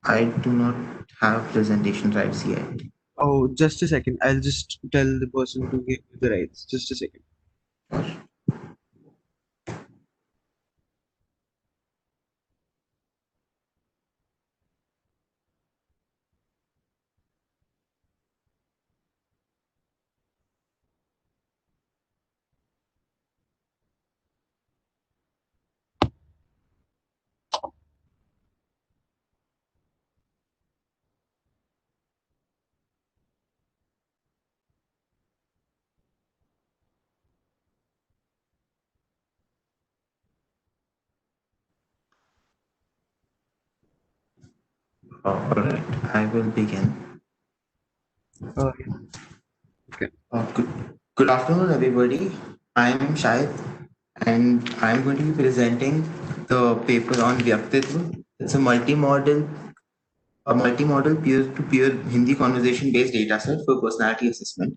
I do not have presentation rights yet. Oh, just a second. I'll just tell the person to give you the rights. Just a second. All right, I will begin. Yeah. Okay. Good, good afternoon, everybody. I'm Shahid, and I'm going to be presenting the paper on Vyaktitva. It's a multimodal peer-to-peer Hindi conversation-based dataset for personality assessment.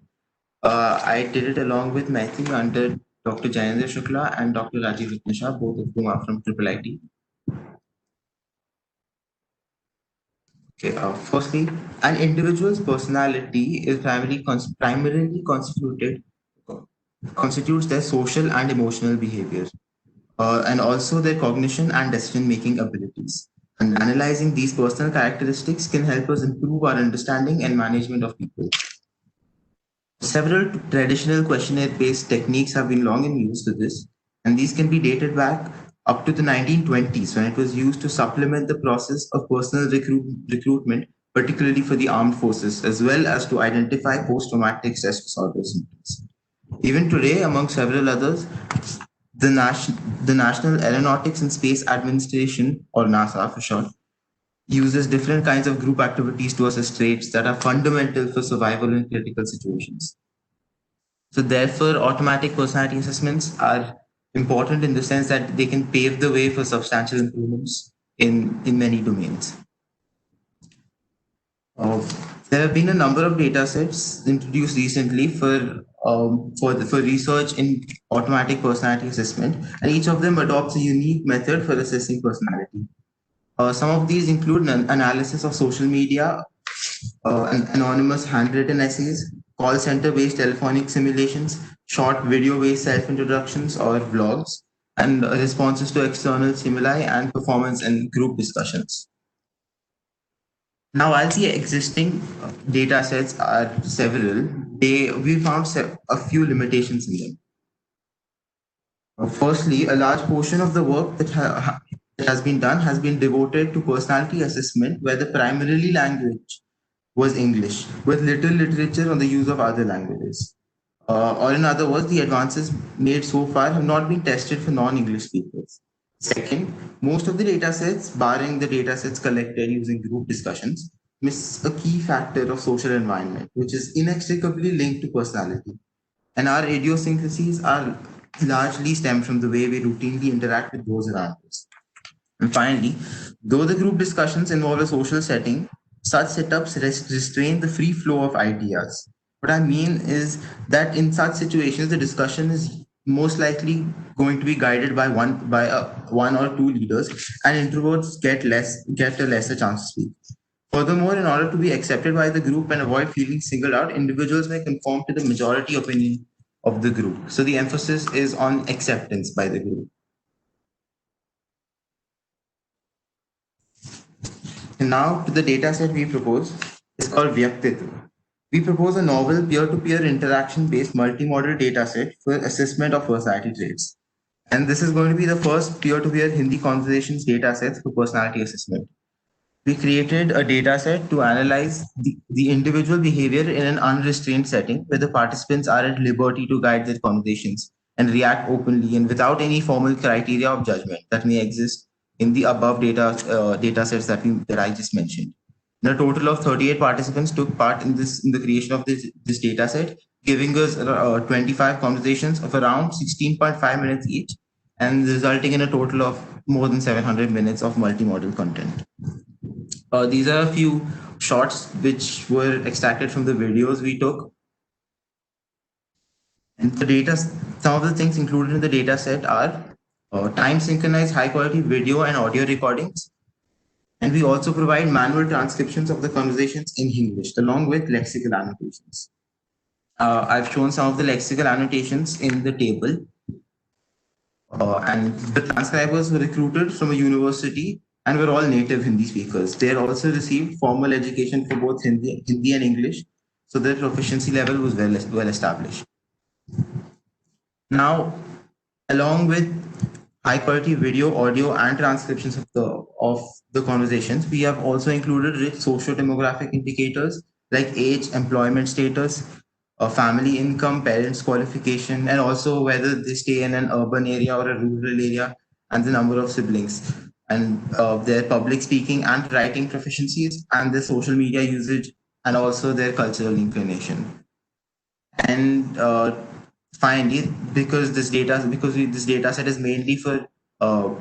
I did it along with Maitri under Dr. Jayendra Shukla and Dr. Rajiv Ratnasha, both of whom are from Triple IT. Okay, firstly, an individual's personality is primarily constitutes their social and emotional behavior, and also their cognition and decision-making abilities. And analyzing these personal characteristics can help us improve our understanding and management of people. Several traditional questionnaire-based techniques have been long in use for this, and these can be dated back up to the 1920s when it was used to supplement the process of personal recruitment, particularly for the armed forces, as well as to identify post-traumatic stress disorder symptoms. Even today, among several others, the National Aeronautics and Space Administration, or NASA for short, uses different kinds of group activities to assess traits that are fundamental for survival in critical situations. So therefore, automatic personality assessments are important in the sense that they can pave the way for substantial improvements in many domains. Uh, there have been a number of data sets introduced recently for research in automatic personality assessment, and each of them adopts a unique method for assessing personality. Some of these include an analysis of social media, anonymous handwritten essays, call center based telephonic simulations, short video based self introductions or vlogs, and responses to external stimuli and performance and group discussions. Now, while the existing data sets are several, we found a few limitations in them. Firstly, a large portion of the work that has been done has been devoted to personality assessment, where the primarily language was English, with little literature on the use of other languages. Or in other words, the advances made so far have not been tested for non-English speakers. Second, most of the datasets, barring the datasets collected using group discussions, miss a key factor of social environment, which is inextricably linked to personality. And our idiosyncrasies are largely stem from the way we routinely interact with those around us. And finally, though the group discussions involve a social setting, such setups restrain the free flow of ideas. What I mean is that in such situations, the discussion is most likely going to be guided by one or two leaders, and introverts get a lesser chance to speak. Furthermore, in order to be accepted by the group and avoid feeling singled out, individuals may conform to the majority opinion of the group. So the emphasis is on acceptance by the group. And now to the data set we propose is called Vyaktitva. We propose a novel peer-to-peer interaction-based multimodal data set for assessment of personality traits. And this is going to be the first peer-to-peer Hindi conversations data set for personality assessment. We created a data set to analyze the individual behavior in an unrestrained setting where the participants are at liberty to guide their conversations and react openly and without any formal criteria of judgment that may exist in the above data sets that I just mentioned. And a total of 38 participants took part in the creation of this data set, giving us 25 conversations of around 16.5 minutes each, and resulting in a total of more than 700 minutes of multimodal content. These are a few shots which were extracted from the videos we took. And some of the things included in the data set are time synchronized high quality video and audio recordings, And we also provide manual transcriptions of the conversations in English along with lexical annotations. I've shown some of the lexical annotations in the table, and the transcribers were recruited from a university and were all native Hindi speakers. They had also received formal education for both Hindi and English, so their proficiency level was well established. Now, along with high quality video, audio, and transcriptions of the conversations, we have also included rich socio-demographic indicators like age, employment status, family income, parents' qualification, and also whether they stay in an urban area or a rural area, and the number of siblings, and their public speaking and writing proficiencies, and their social media usage, and also their cultural inclination. And finally, this data set is mainly for uh,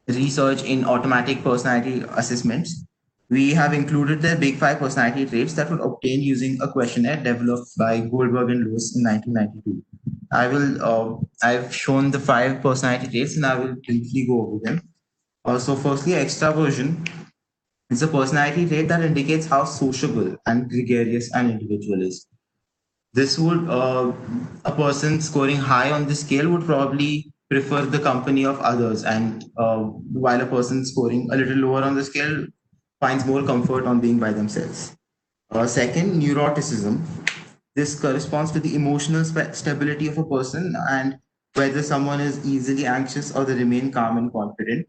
research in automatic personality assessments, we have included the big five personality traits that were obtained using a questionnaire developed by Goldberg and Lewis in 1992. I've shown the five personality traits and I will briefly go over them. So firstly, extraversion is a personality trait that indicates how sociable and gregarious an individual is. This would a person scoring high on the scale would probably prefer the company of others, and while a person scoring a little lower on the scale finds more comfort on being by themselves. Second, neuroticism. This corresponds to the emotional stability of a person and whether someone is easily anxious or they remain calm and confident.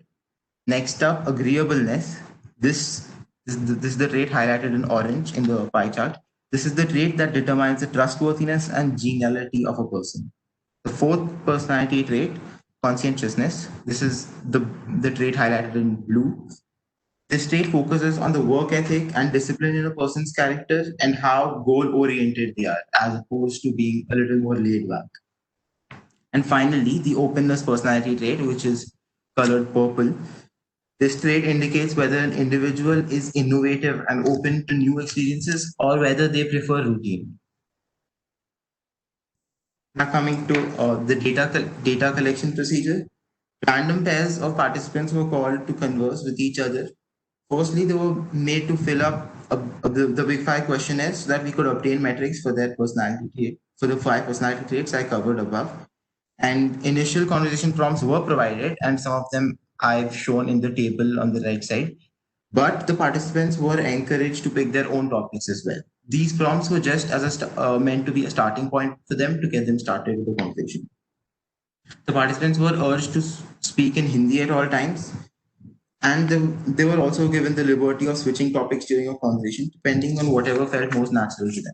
Next up, agreeableness. This is the trait highlighted in orange in the pie chart. This is the trait that determines the trustworthiness and geniality of a person. The fourth personality trait, conscientiousness. This is the trait highlighted in blue. This trait focuses on the work ethic and discipline in a person's character and how goal oriented they are, as opposed to being a little more laid back. And finally, the openness personality trait, which is colored purple. This trait indicates whether an individual is innovative and open to new experiences or whether they prefer routine. Now coming to the data collection procedure, random pairs of participants were called to converse with each other. Firstly, they were made to fill up the big five questionnaires so that we could obtain metrics for their personality trait, for the five personality traits I covered above. And initial conversation prompts were provided, and some of them I've shown in the table on the right side. But the participants were encouraged to pick their own topics as well. These prompts were just as meant to be a starting point for them to get them started with the conversation. The participants were urged to speak in Hindi at all times, and they were also given the liberty of switching topics during a conversation, depending on whatever felt most natural to them.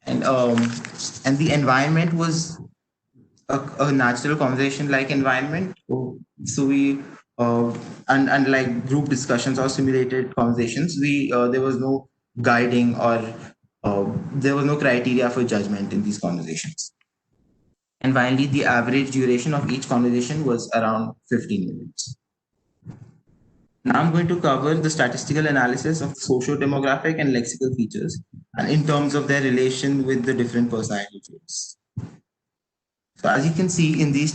And the environment was a natural conversation like environment. So we and like group discussions or simulated conversations, we there was no guiding or there was no criteria for judgment in these conversations. And finally, the average duration of each conversation was around 15 minutes. Now I'm going to cover the statistical analysis of socio-demographic and lexical features, and in terms of their relation with the different personality traits. So as you can see in these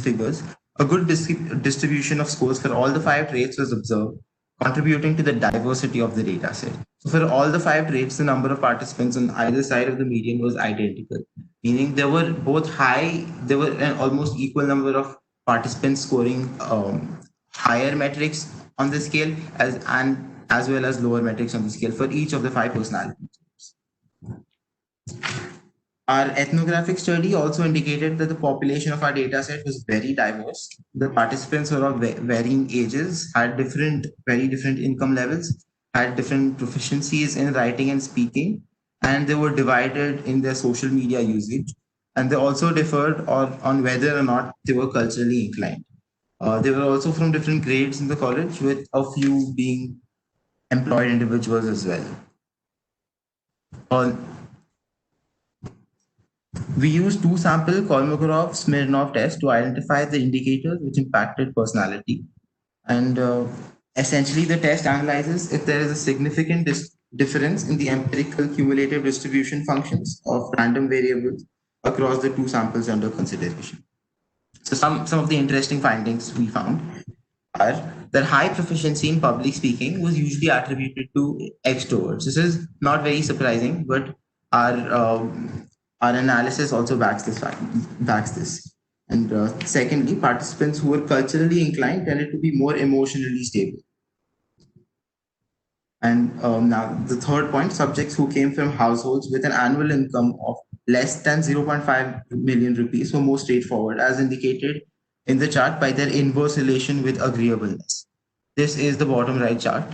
figures, a good distribution of scores for all the five traits was observed, contributing to the diversity of the data set. So for all the five traits, the number of participants on either side of the median was identical, meaning there were an almost equal number of participants scoring higher metrics on the scale as well as lower metrics on the scale for each of the five personality traits. Our ethnographic study also indicated that the population of our data set was very diverse. The participants were of varying ages, had very different income levels, had different proficiencies in writing and speaking, and they were divided in their social media usage. And they also differed on whether or not they were culturally inclined. They were also from different grades in the college, with a few being employed individuals as well. We used two sample Kolmogorov-Smirnov tests to identify the indicators which impacted personality. And essentially, the test analyzes if there is a significant difference in the empirical cumulative distribution functions of random variables across the two samples under consideration. So some of the interesting findings we found. are that high proficiency in public speaking was usually attributed to extroverts. This is not very surprising, but our our analysis also backs this fact, backs this. And secondly, participants who were culturally inclined tended to be more emotionally stable. And now the third point, subjects who came from households with an annual income of less than zero point 0.5 million rupees were more straightforward, as indicated in the chart by their inverse relation with agreeableness. This is the bottom right chart.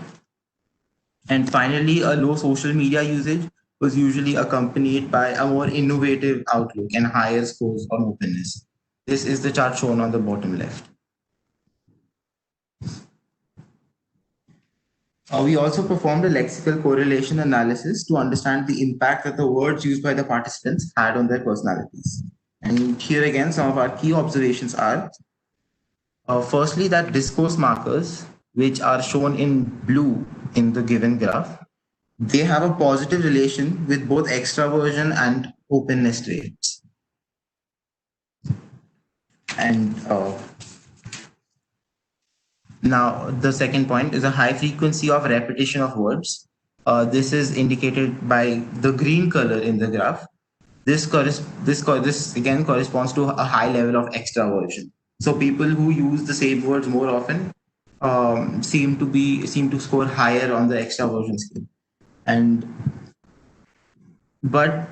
And finally, a low social media usage was usually accompanied by a more innovative outlook and higher scores on openness. This is the chart shown on the bottom left. We also performed a lexical correlation analysis to understand the impact that the words used by the participants had on their personalities. And here again, some of our key observations are firstly, that discourse markers, which are shown in blue in the given graph, they have a positive relation with both extraversion and openness traits. And now the second point is a high frequency of repetition of words. This is indicated by the green color in the graph. This again corresponds to a high level of extraversion. So people who use the same words more often seem to score higher on the extraversion scale. And but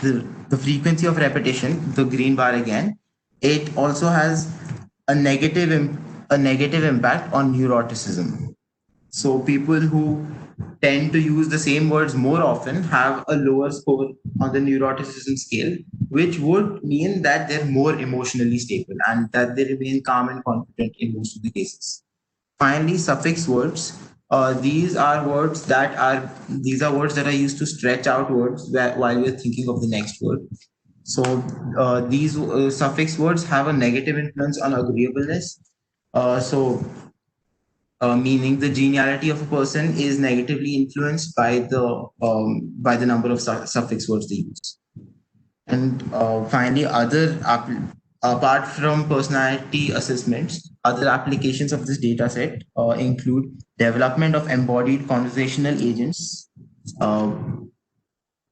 the frequency of repetition, the green bar again, it also has a negative impact on neuroticism. So people who tend to use the same words more often have a lower score on the neuroticism scale, which would mean that they're more emotionally stable and that they remain calm and confident in most of the cases. Finally, suffix words. These are words that are used to stretch out words while we're thinking of the next word. So these suffix words have a negative influence on agreeableness. Meaning the geniality of a person is negatively influenced by the number of suffix words they use. And finally, apart from personality assessments, other applications of this data set include development of embodied conversational agents. Uh,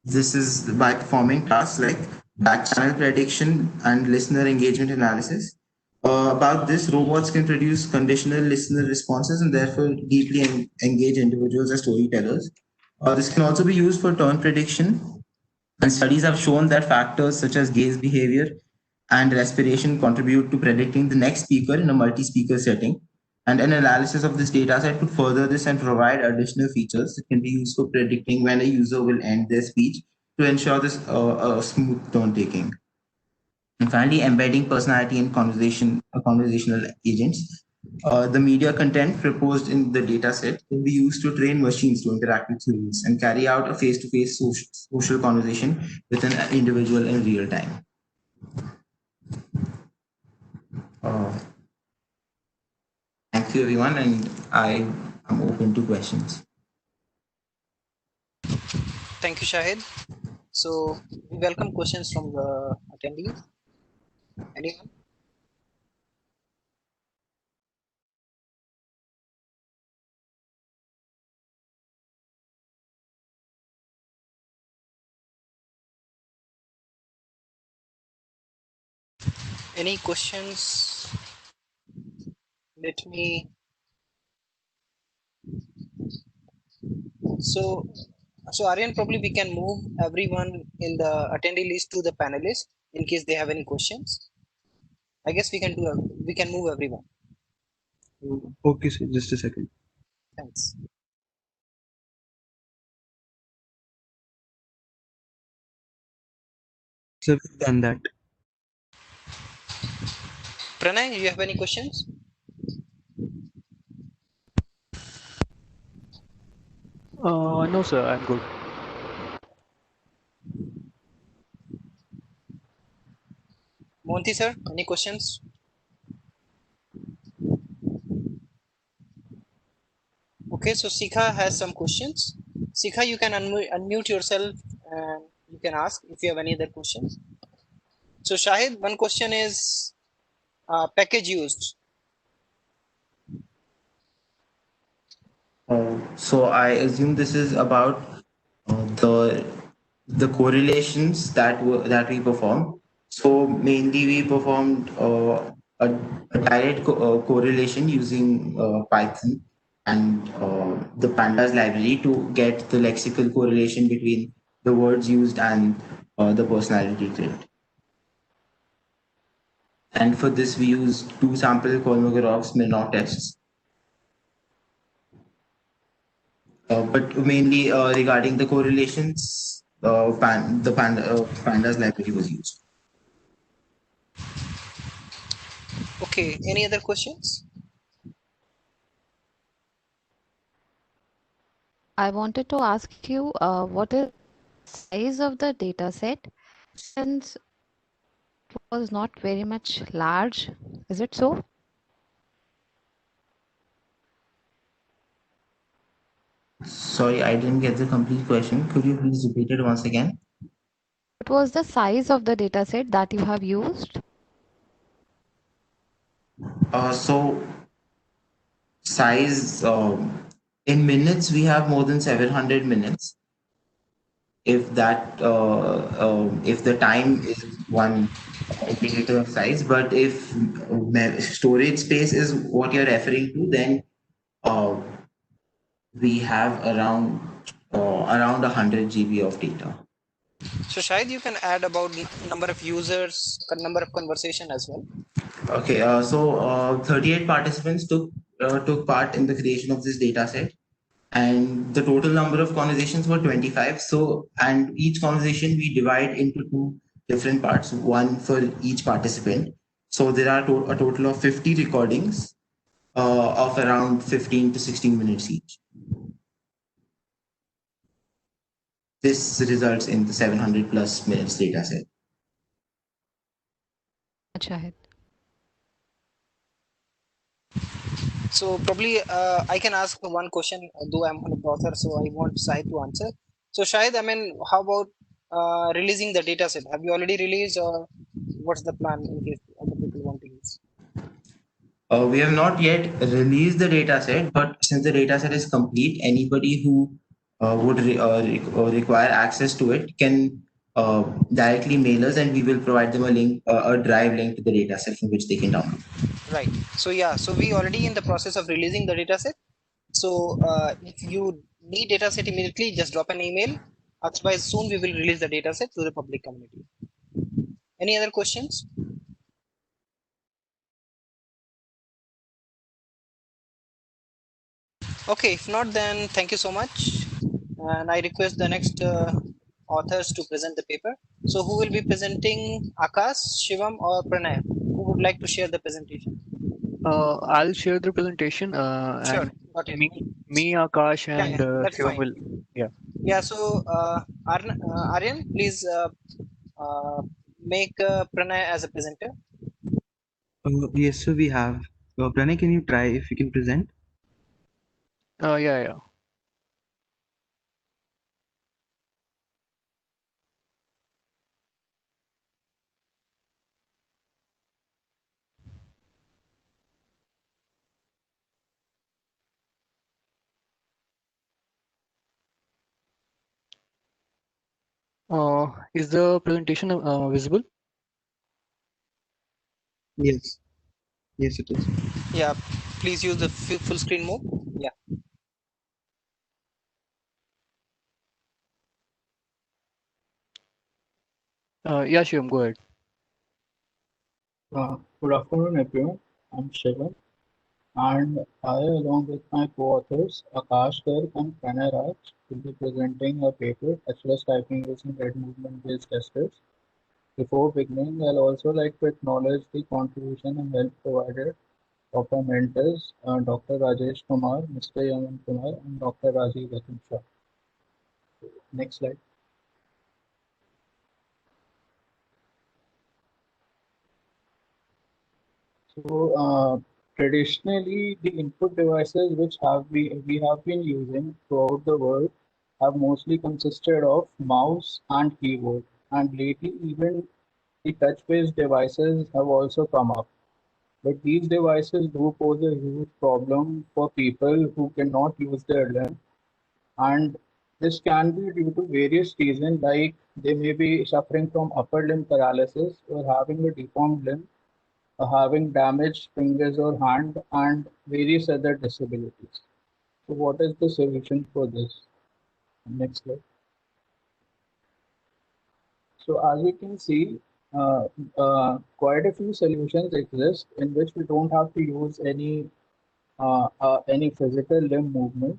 this is by performing tasks like back channel prediction and listener engagement analysis. About this, robots can produce conditional listener responses and therefore deeply engage individuals as storytellers. This can also be used for turn prediction, and studies have shown that factors such as gaze behavior and respiration contribute to predicting the next speaker in a multi speaker setting. And an analysis of this data set could further this and provide additional features that can be used for predicting when a user will end their speech to ensure this smooth tone taking. And finally, embedding personality in conversational agents. The media content proposed in the dataset can be used to train machines to interact with humans and carry out a face-to-face social conversation with an individual in real time. Uh, Thank you, everyone, and I am open to questions. Thank you, Shahid. So we welcome questions from the attendees. Anyone? Any questions? Let me. So, Aryan, probably we can move everyone in the attendee list to the panelists in case they have any questions. I guess we can do. We can move everyone. Okay, sir, just a second. Thanks. Sir, we've done that. Pranay, you have any questions? No, sir, I'm good. Monty, sir, any questions? Okay, so Sikha has some questions. Sikha, you can unmute yourself and you can ask if you have any other questions. So Shahid, one question is package used. So I assume this is about the correlations that we performed. So mainly we performed a direct correlation using Python and the pandas library to get the lexical correlation between the words used and the personality trait. And for this, we used two sample Kolmogorov-Smirnov tests, but mainly regarding the correlations, pandas library was used. Okay, any other questions? I wanted to ask you, what is the size of the data set since it was not very much large? Is it so? Sorry, I didn't get the complete question. Could you please repeat it once again? What was the size of the data set that you have used? So size in minutes, we have more than 700 minutes. If the time is one indicator of size, but if storage space is what you're referring to, then uh, we have around 100 GB of data. So Shahid, you can add about number of users, number of conversation as well. Okay, so 38 participants took part in the creation of this data set, and the total number of conversations were 25. So, and each conversation we divide into two different parts, one for each participant. So there are a total of 50 recordings of around 15 to 16 minutes each. This results in the 700 plus minutes data set. Shahid. So probably I can ask one question, though I'm an author, so I want Shahid to answer. So Shahid, I mean, how about releasing the data set? Have you already released, or what's the plan in case other people want to use? We have not yet released the data set, but since the data set is complete, anybody who require access to it can directly mail us, and we will provide them a link, a drive link to the data set from which they can download. Right. So yeah, so we already in the process of releasing the data set. So if you need data set immediately, just drop an email. Otherwise, soon we will release the data set to the public community. Any other questions? Okay, if not, then thank you so much. And I request the next authors to present the paper. So who will be presenting, Akash, Shivam, or Pranay? Who would like to share the presentation? I'll share the presentation, Sure, and got it. me, Akash, Yeah, and yeah, that's Shivam fine. will. Yeah. Yeah, so Aryan, please make Pranay as a presenter. Yes, so we have. Pranay, can you try if you can present? Yeah, yeah. Is the presentation visible? Yes. Yes, it is. Yeah, please use the full screen mode. Yeah. Yeah, Shivam, go ahead. Good afternoon, everyone. I'm Shivam, and I, along with my co-authors Akash Garg and Pranay Raj, will be presenting a paper, HLS typing using head movement-based testers. Before beginning, I'll also like to acknowledge the contribution and help provided of our mentors, Dr. Rajesh Kumar, Mr. Yaman Kumar, and Dr. Rajiv Ratan Shah. Next slide. So, traditionally, the input devices which we have been using throughout the world have mostly consisted of mouse and keyboard, and lately even the touch-based devices have also come up. But these devices do pose a huge problem for people who cannot use their limb, and this can be due to various reasons, like they may be suffering from upper limb paralysis or having a deformed limb, or having damaged fingers or hand, and various other disabilities. So what is the solution for this? Next slide. So as we can see, quite a few solutions exist in which we don't have to use any physical limb movement.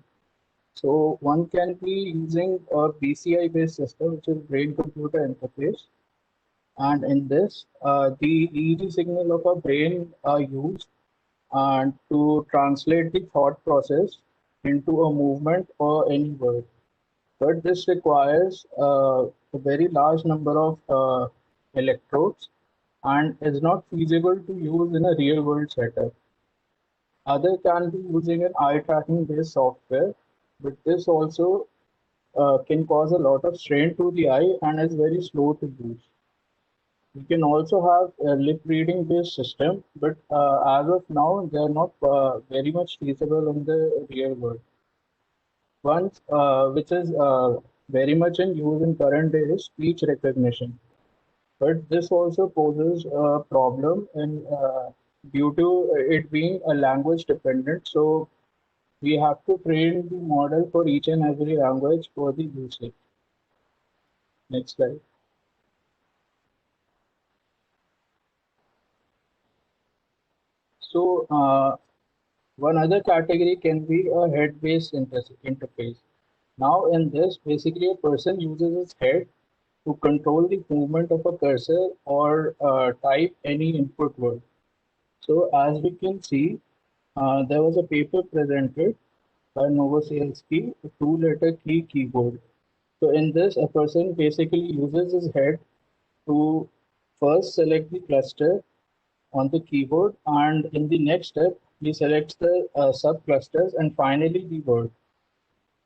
So one can be using a BCI-based system, which is brain-computer interface. And in this, the EEG signal of our brain are used to translate the thought process into a movement or any word. But this requires a very large number of electrodes and is not feasible to use in a real world setup. Other can be using an eye tracking based software, but this also can cause a lot of strain to the eye and is very slow to use. We can also have a lip reading based system, but as of now, they are not very much feasible in the real world. One which is very much in use in current day is speech recognition. But this also poses a problem due to it being a language dependent. So we have to train the model for each and every language for the usage. Next slide. So one other category can be a head-based interface. Now in this, basically a person uses his head to control the movement of a cursor or type any input word. So as we can see, there was a paper presented by Novoselsky, a two-letter key keyboard. So in this, a person basically uses his head to first select the cluster on the keyboard, and in the next step, he selects the subclusters and finally the word.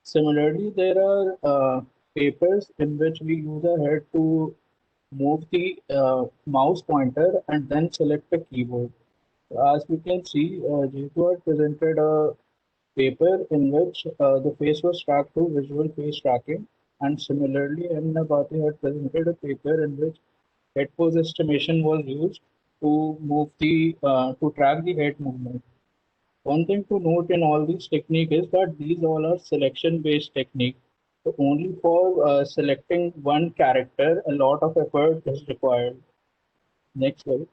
Similarly, there are papers in which we use our head to move the mouse pointer and then select the keyboard. As we can see, Jitu had presented a paper in which the face was tracked through visual face tracking, and similarly, M. Nabati had presented a paper in which head pose estimation was used to move the to track the head movement. One thing to note in all these techniques is that these all are selection-based technique. So only for selecting one character, a lot of effort is required. Next slide.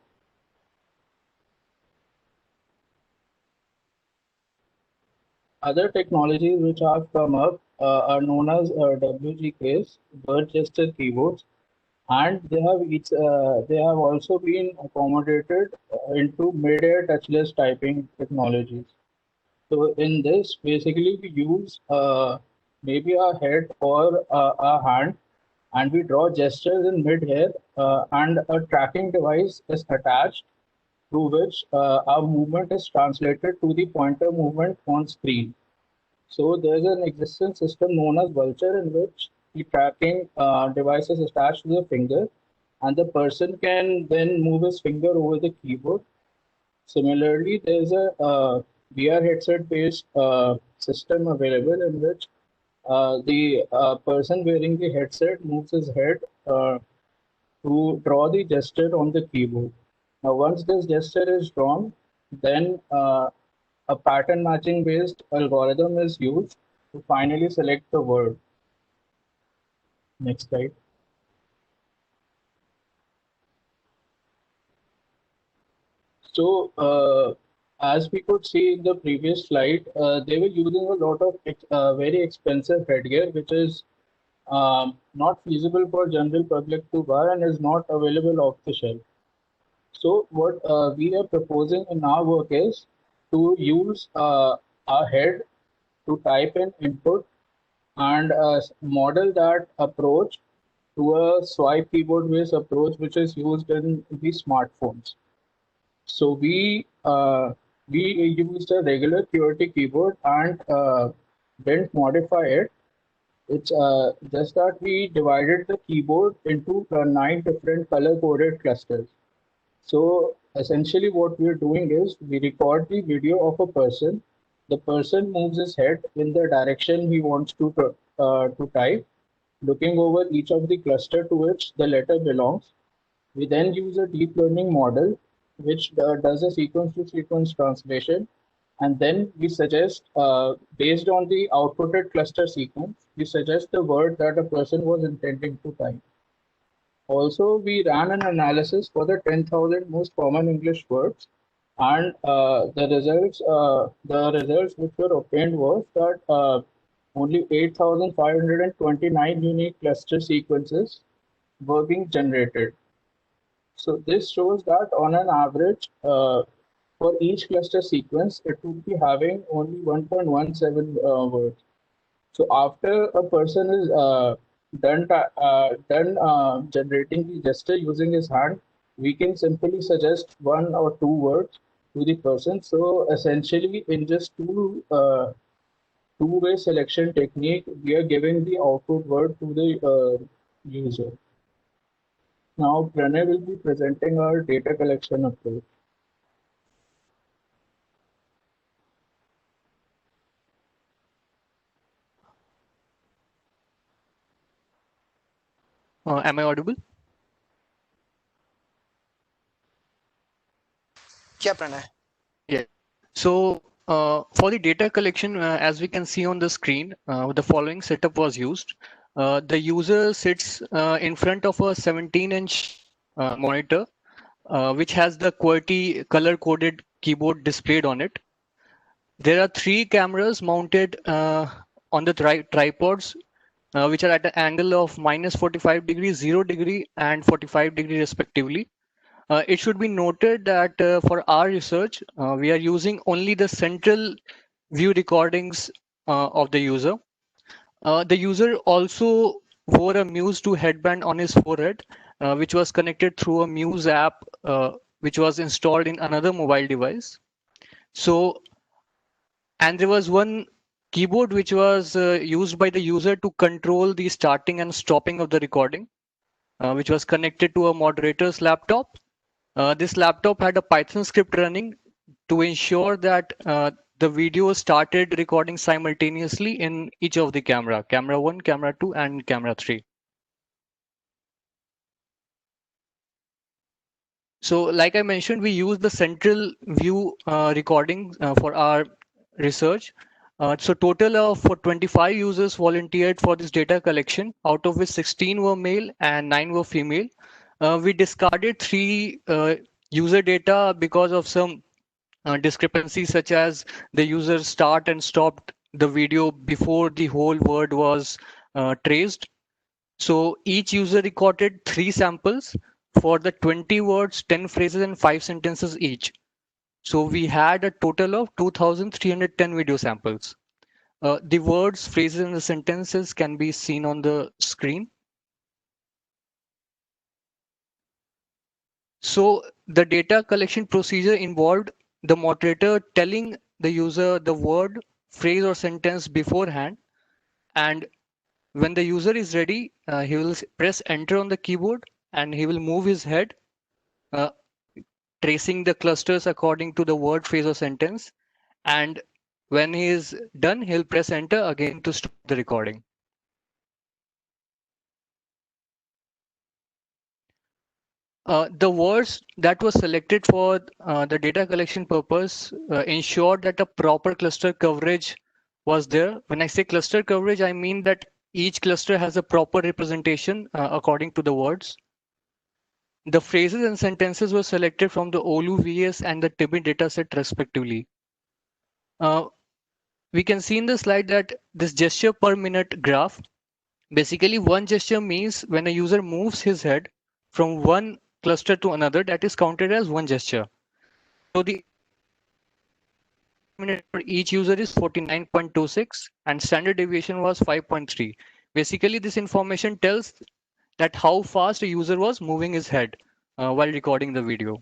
Other technologies which have come up are known as WGKs, word gesture keyboards, and they have also been accommodated into mid-air touchless typing technologies. So in this, basically we use maybe our head or our hand, and we draw gestures in mid-air, and a tracking device is attached through which our movement is translated to the pointer movement on screen. So there's an existing system known as Vulture in which the tracking device is attached to the finger, and the person can then move his finger over the keyboard. Similarly, there's a VR headset-based system available in which the person wearing the headset moves his head to draw the gesture on the keyboard. Now, once this gesture is drawn, then a pattern matching based algorithm is used to finally select the word. Next slide. So, as we could see in the previous slide, they were using a lot of very expensive headgear, which is not feasible for general public to buy and is not available off the shelf. So what we are proposing in our work is to use our head to type in input and model that approach to a swipe keyboard based approach which is used in the smartphones. So we used a regular QWERTY keyboard and didn't modify it. It's just that we divided the keyboard into 9 different color coded clusters. So essentially what we're doing is we record the video of a person. The person moves his head in the direction he wants to type, looking over each of the cluster to which the letter belongs. We then use a deep learning model which does a sequence to sequence translation. And then we suggest, based on the outputted cluster sequence, we suggest the word that a person was intending to type. Also, we ran an analysis for the 10,000 most common English words, and the results which were obtained was that only 8,529 unique cluster sequences were being generated. So this shows that on an average, for each cluster sequence, it would be having only 1.17 words. So after a person is done generating the gesture using his hand, we can simply suggest one or two words to the person. So essentially, in just two-way selection technique, we are giving the output word to the user. Now, Pranay will be presenting our data collection approach. Am I audible? Yeah, Pranay. Yeah. So for the data collection, as we can see on the screen, the following setup was used. The user sits in front of a 17-inch monitor, which has the QWERTY color-coded keyboard displayed on it. There are 3 cameras mounted on the tripods, which are at an angle of -45 degrees, 0 degree, and 45 degree respectively. It should be noted that for our research, we are using only the central view recordings of the user. The user also wore a Muse 2 headband on his forehead, which was connected through a Muse app, which was installed in another mobile device. So, and there was one keyboard which was used by the user to control the starting and stopping of the recording, which was connected to a moderator's laptop. This laptop had a Python script running to ensure that the video started recording simultaneously in each of the camera 1, camera 2, and camera 3. So like I mentioned, we use the central view recording for our research. So total of 25 users volunteered for this data collection, out of which 16 were male and 9 were female. We discarded 3 user data because of some discrepancies, such as the user start and stopped the video before the whole word was traced. So each user recorded 3 samples for the 20 words, 10 phrases, and 5 sentences each. So we had a total of 2,310 video samples. The words, phrases, and the sentences can be seen on the screen. So the data collection procedure involved the moderator telling the user the word, phrase, or sentence beforehand. And when the user is ready, he will press enter on the keyboard and he will move his head, uh, tracing the clusters according to the word, phrase, or sentence. And when he is done, he'll press enter again to stop the recording. The words that were selected for the data collection purpose ensured that a proper cluster coverage was there. When I say cluster coverage, I mean that each cluster has a proper representation according to the words. The phrases and sentences were selected from the OLU VS and the TIBI dataset respectively. We can see in the slide that this gesture per minute graph, basically one gesture means when a user moves his head from one cluster to another, that is counted as one gesture. So the minute for each user is 49.26 and standard deviation was 5.3. Basically, this information tells that how fast a user was moving his head while recording the video.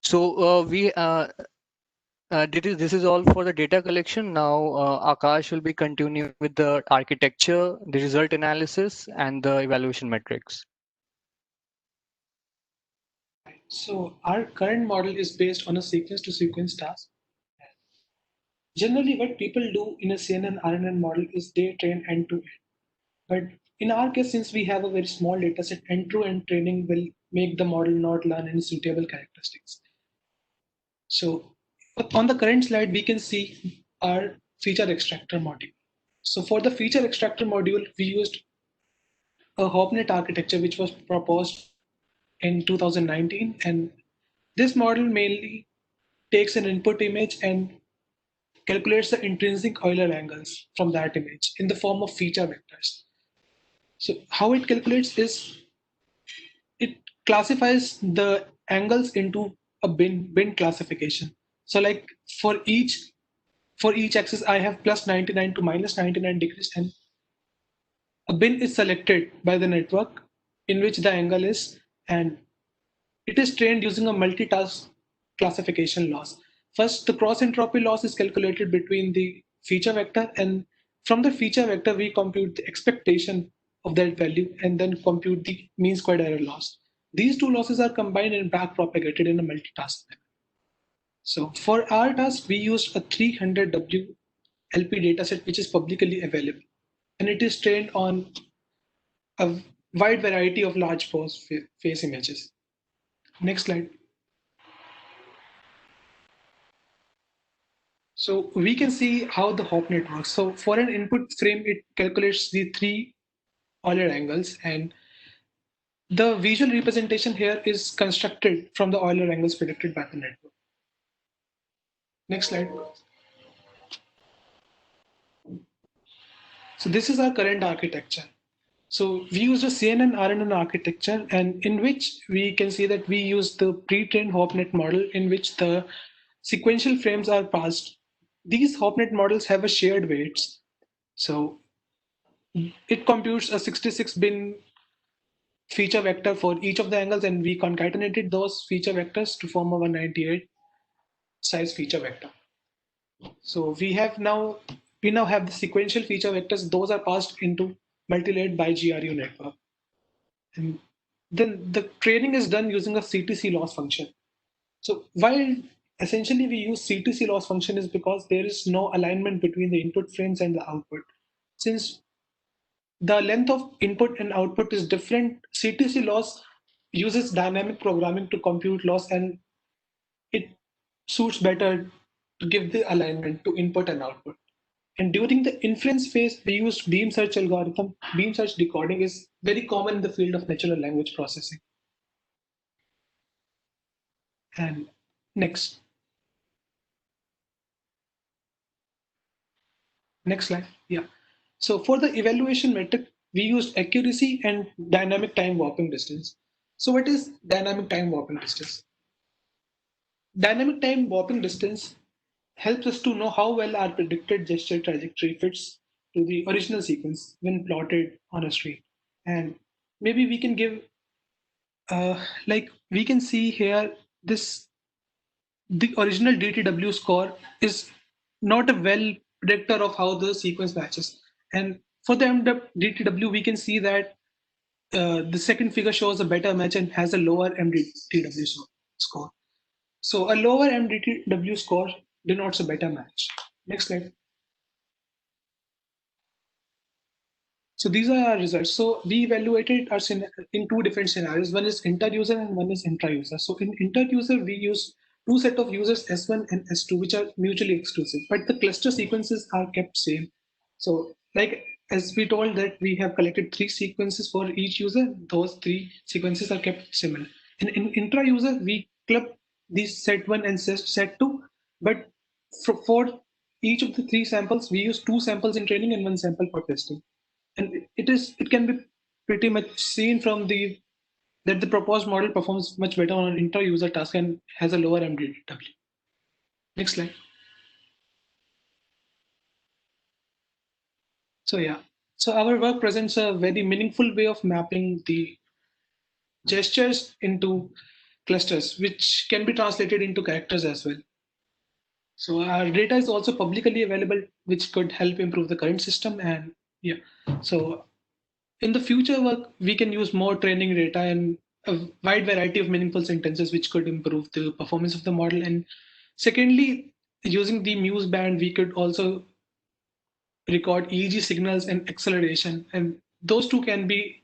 So this is all for the data collection. Now Akash will be continuing with the architecture, the result analysis, and the evaluation metrics. So our current model is based on a sequence to sequence task. Generally, what people do in a CNN RNN model is they train end to end. But in our case, since we have a very small data set, end to end training will make the model not learn any suitable characteristics. So on the current slide, we can see our feature extractor module. So for the feature extractor module, we used a HOPNet architecture, which was proposed in 2019. And this model mainly takes an input image and calculates the intrinsic Euler angles from that image in the form of feature vectors. So how it calculates is it classifies the angles into a bin classification. So like for each axis, I have plus 99 to minus 99 degrees, and a bin is selected by the network in which the angle is, and it is trained using a multitask classification loss. First, the cross entropy loss is calculated between the feature vector, and from the feature vector, we compute the expectation of that value and then compute the mean squared error loss. These two losses are combined and back propagated in a multitask manner. So for our task, we used a 300W LP dataset, which is publicly available, and it is trained on a wide variety of large pose face images. Next slide. So we can see how the HOPNet works. So for an input frame, it calculates the three Euler angles, and the visual representation here is constructed from the Euler angles predicted by the network. Next slide. So this is our current architecture. So we used a CNN RNN architecture, and in which we can see that we use the pre-trained HOPNet model in which the sequential frames are passed. These HOPNet models have a shared weights. So it computes a 66 bin feature vector for each of the angles, and we concatenated those feature vectors to form a 198 size feature vector. So we now have the sequential feature vectors. Those are passed into multi-layered by GRU network. And then the training is done using a CTC loss function. So while essentially we use CTC loss function is because there is no alignment between the input frames and the output. Since the length of input and output is different, CTC loss uses dynamic programming to compute loss, and it suits better to give the alignment to input and output. And during the inference phase, we used beam search algorithm. Beam search decoding is very common in the field of natural language processing. And next slide. Yeah. So for the evaluation metric, we used accuracy and dynamic time warping distance. So what is dynamic time warping distance? Dynamic time warping distance helps us to know how well our predicted gesture trajectory fits to the original sequence when plotted on a street. And maybe we can give, like we can see here, the original DTW score is not a well predictor of how the sequence matches. And for the DTW, we can see that the second figure shows a better match and has a lower MDTW score. So a lower MDTW score denotes a better match. Next slide. So these are our results. So we evaluated our in two different scenarios. One is inter-user and one is intra-user. So in inter-user, we use two set of users, S1 and S2, which are mutually exclusive, but the cluster sequences are kept same. So like as we told that we have collected three sequences for each user, those three sequences are kept similar. In intra-user, we club these set one and set two, but for each of the three samples, we use two samples in training and one sample for testing. And it can be pretty much seen from that the proposed model performs much better on an inter-user task and has a lower MDW. Next slide. So yeah, so our work presents a very meaningful way of mapping the gestures into clusters, which can be translated into characters as well. So our data is also publicly available, which could help improve the current system. And yeah, so in the future work, we can use more training data and a wide variety of meaningful sentences which could improve the performance of the model. And secondly, using the Muse band, we could also record EEG signals and acceleration, and those two can be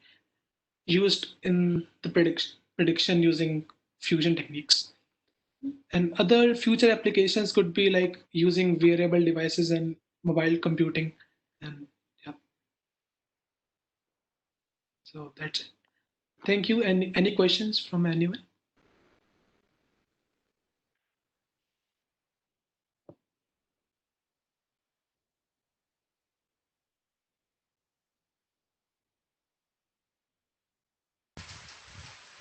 used in the prediction using fusion techniques. And other future applications could be like using wearable devices and mobile computing. And yeah, so that's it. Thank you. And any questions from anyone?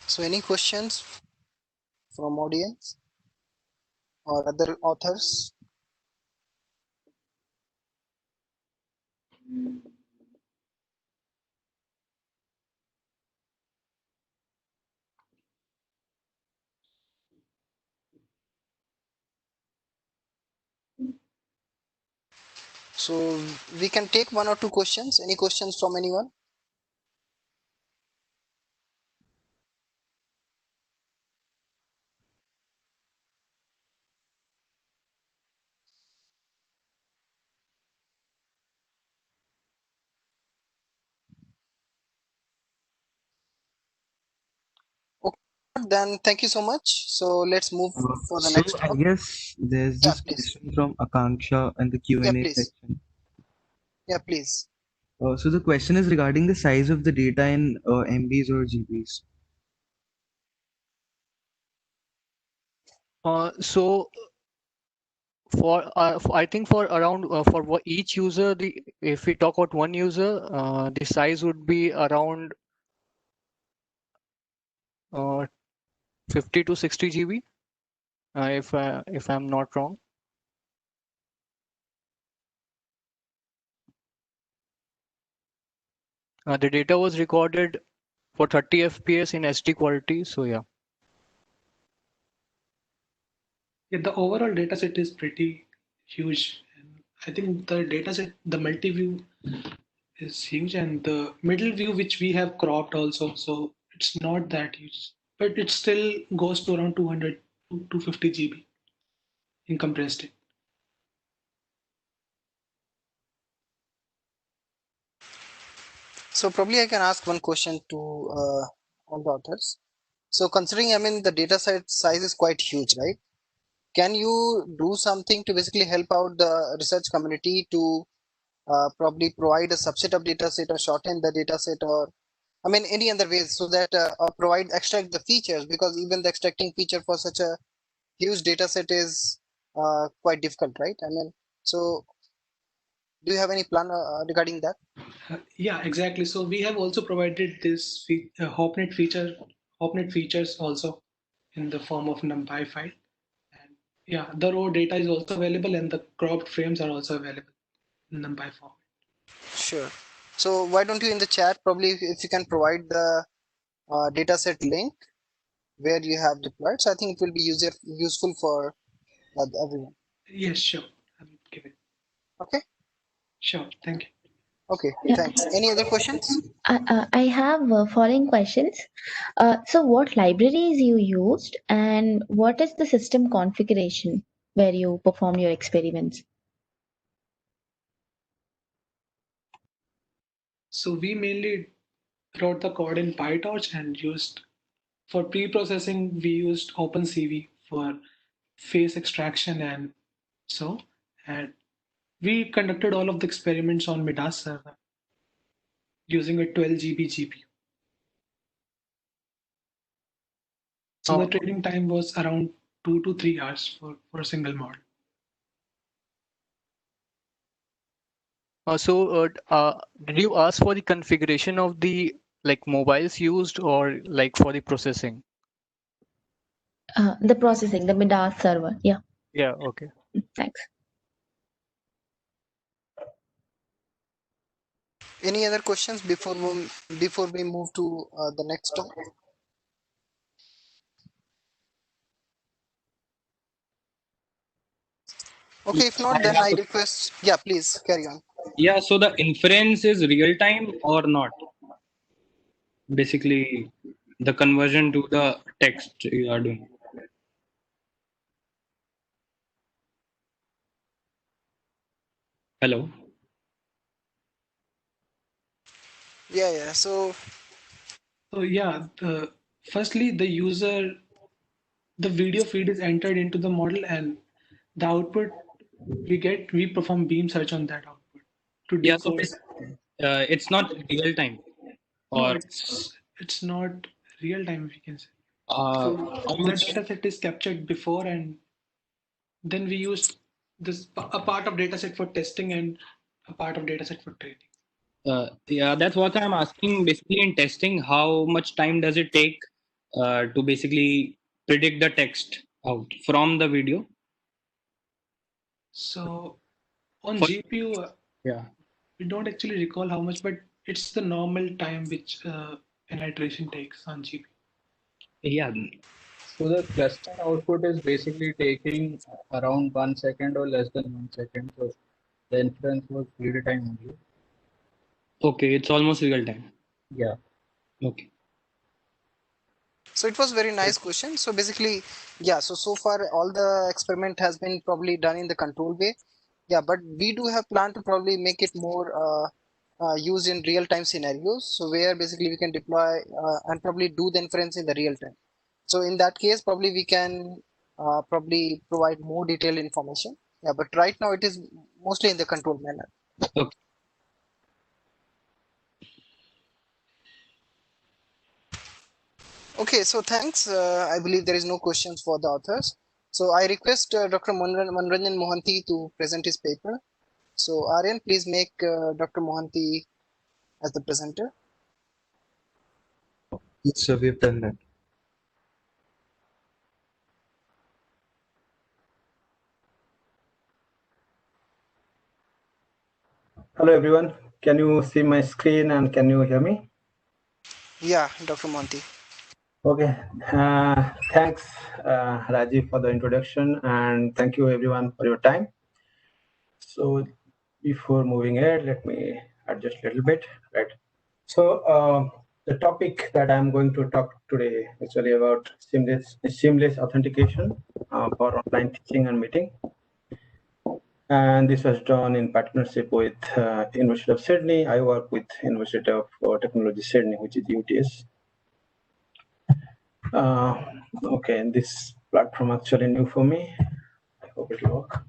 So any questions from audience or other authors? So we can take one or two questions. Any questions from anyone? Okay, then thank you so much. So let's move for the So next I talk. guess there's Yeah, this please. question from Akanksha in the Yeah, Q&A please. section. Yeah, please. So the question is regarding the size of the data in MBs or GBs. So I think for around for each user, if we talk about one user, the size would be around 50 to 60 GB, if I'm not wrong. The data was recorded for 30 FPS in SD quality. So yeah. Yeah, the overall data set is pretty huge. And I think the data set, the multi-view is huge, and the middle view, which we have cropped also, so it's not that huge, but it still goes to around 200 to 250 GB in compressed state. So probably I can ask one question to all the authors. So considering, I mean, the data set size is quite huge, right? Can you do something to basically help out the research community to probably provide a subset of data set or shorten the data set, or I mean any other ways, so that or provide extract the features, because even the extracting feature for such a huge data set is quite difficult, right? I mean, so do you have any plan regarding that? Yeah, exactly. So we have also provided this HOPNet features also in the form of NumPy file. And yeah, the raw data is also available, and the cropped frames are also available in NumPy form. Sure. So why don't you in the chat probably if you can provide the dataset link where you have deployed, so I think it will be useful for everyone. Yes, sure. I will give it. Okay. Sure. Thank you. Okay. Yeah. Thanks. Any other questions? I have following questions. So, what libraries you used, and what is the system configuration where you perform your experiments? So we mainly wrote the code in PyTorch and used for pre-processing. We used OpenCV for face extraction and so, and we conducted all of the experiments on Midas server using a 12 GB GPU. So the Uh, training time was around 2 to 3 hours for a single model. Did you ask for the configuration of the like mobiles used or like for the processing? The processing, the Midas server. Yeah, Yeah. Okay. thanks. Any other questions before we move to the next talk? Okay, if not, I then have I a, request. Yeah, please carry on. yeah, so the inference is real time or not? Basically, the conversion to the text you are doing. Hello. Yeah. So So yeah, firstly, the video feed is entered into the model, and the output we perform beam search on that output to Yeah. So decode. it's not real time, No, or it's not real time, we can say. uh, So how the much? data set is captured before, and then we use this a part of data set for testing and a part of data set for training. Yeah, that's what I'm asking. Basically, in testing, how much time does it take to basically predict the text out from the video? So on For GPU, yeah, we don't actually recall how much, but it's the normal time which an iteration takes on GPU. yeah. So the cluster output is basically taking around 1 second or less than 1 second. So the inference was real time only. Okay, it's almost real time. Yeah. Okay. So it was very nice question. So basically, yeah. So far all the experiment has been probably done in the control way. Yeah, but we do have plan to probably make it more used in real time scenarios. So where basically we can deploy and probably do the inference in the real time. So in that case, probably we can probably provide more detailed information. Yeah, but right now it is mostly in the control manner. Okay. Okay, so thanks. I believe there is no questions for the authors. So I request Dr. Manranjan Mohanty to present his paper. So Aryan, please make Dr. Mohanty as the presenter. Yes, sir, we've done that. Hello everyone, can you see my screen and can you hear me? Yeah, Dr. Mohanty. Okay, thanks Rajiv for the introduction and thank you everyone for your time. So before moving ahead, let me adjust a little bit, right? So the topic that I'm going to talk today is really about seamless authentication for online teaching and meeting. And this was done in partnership with University of Sydney. I work with University of Technology Sydney, which is UTS. Okay, and this platform actually new for me. I hope it will work.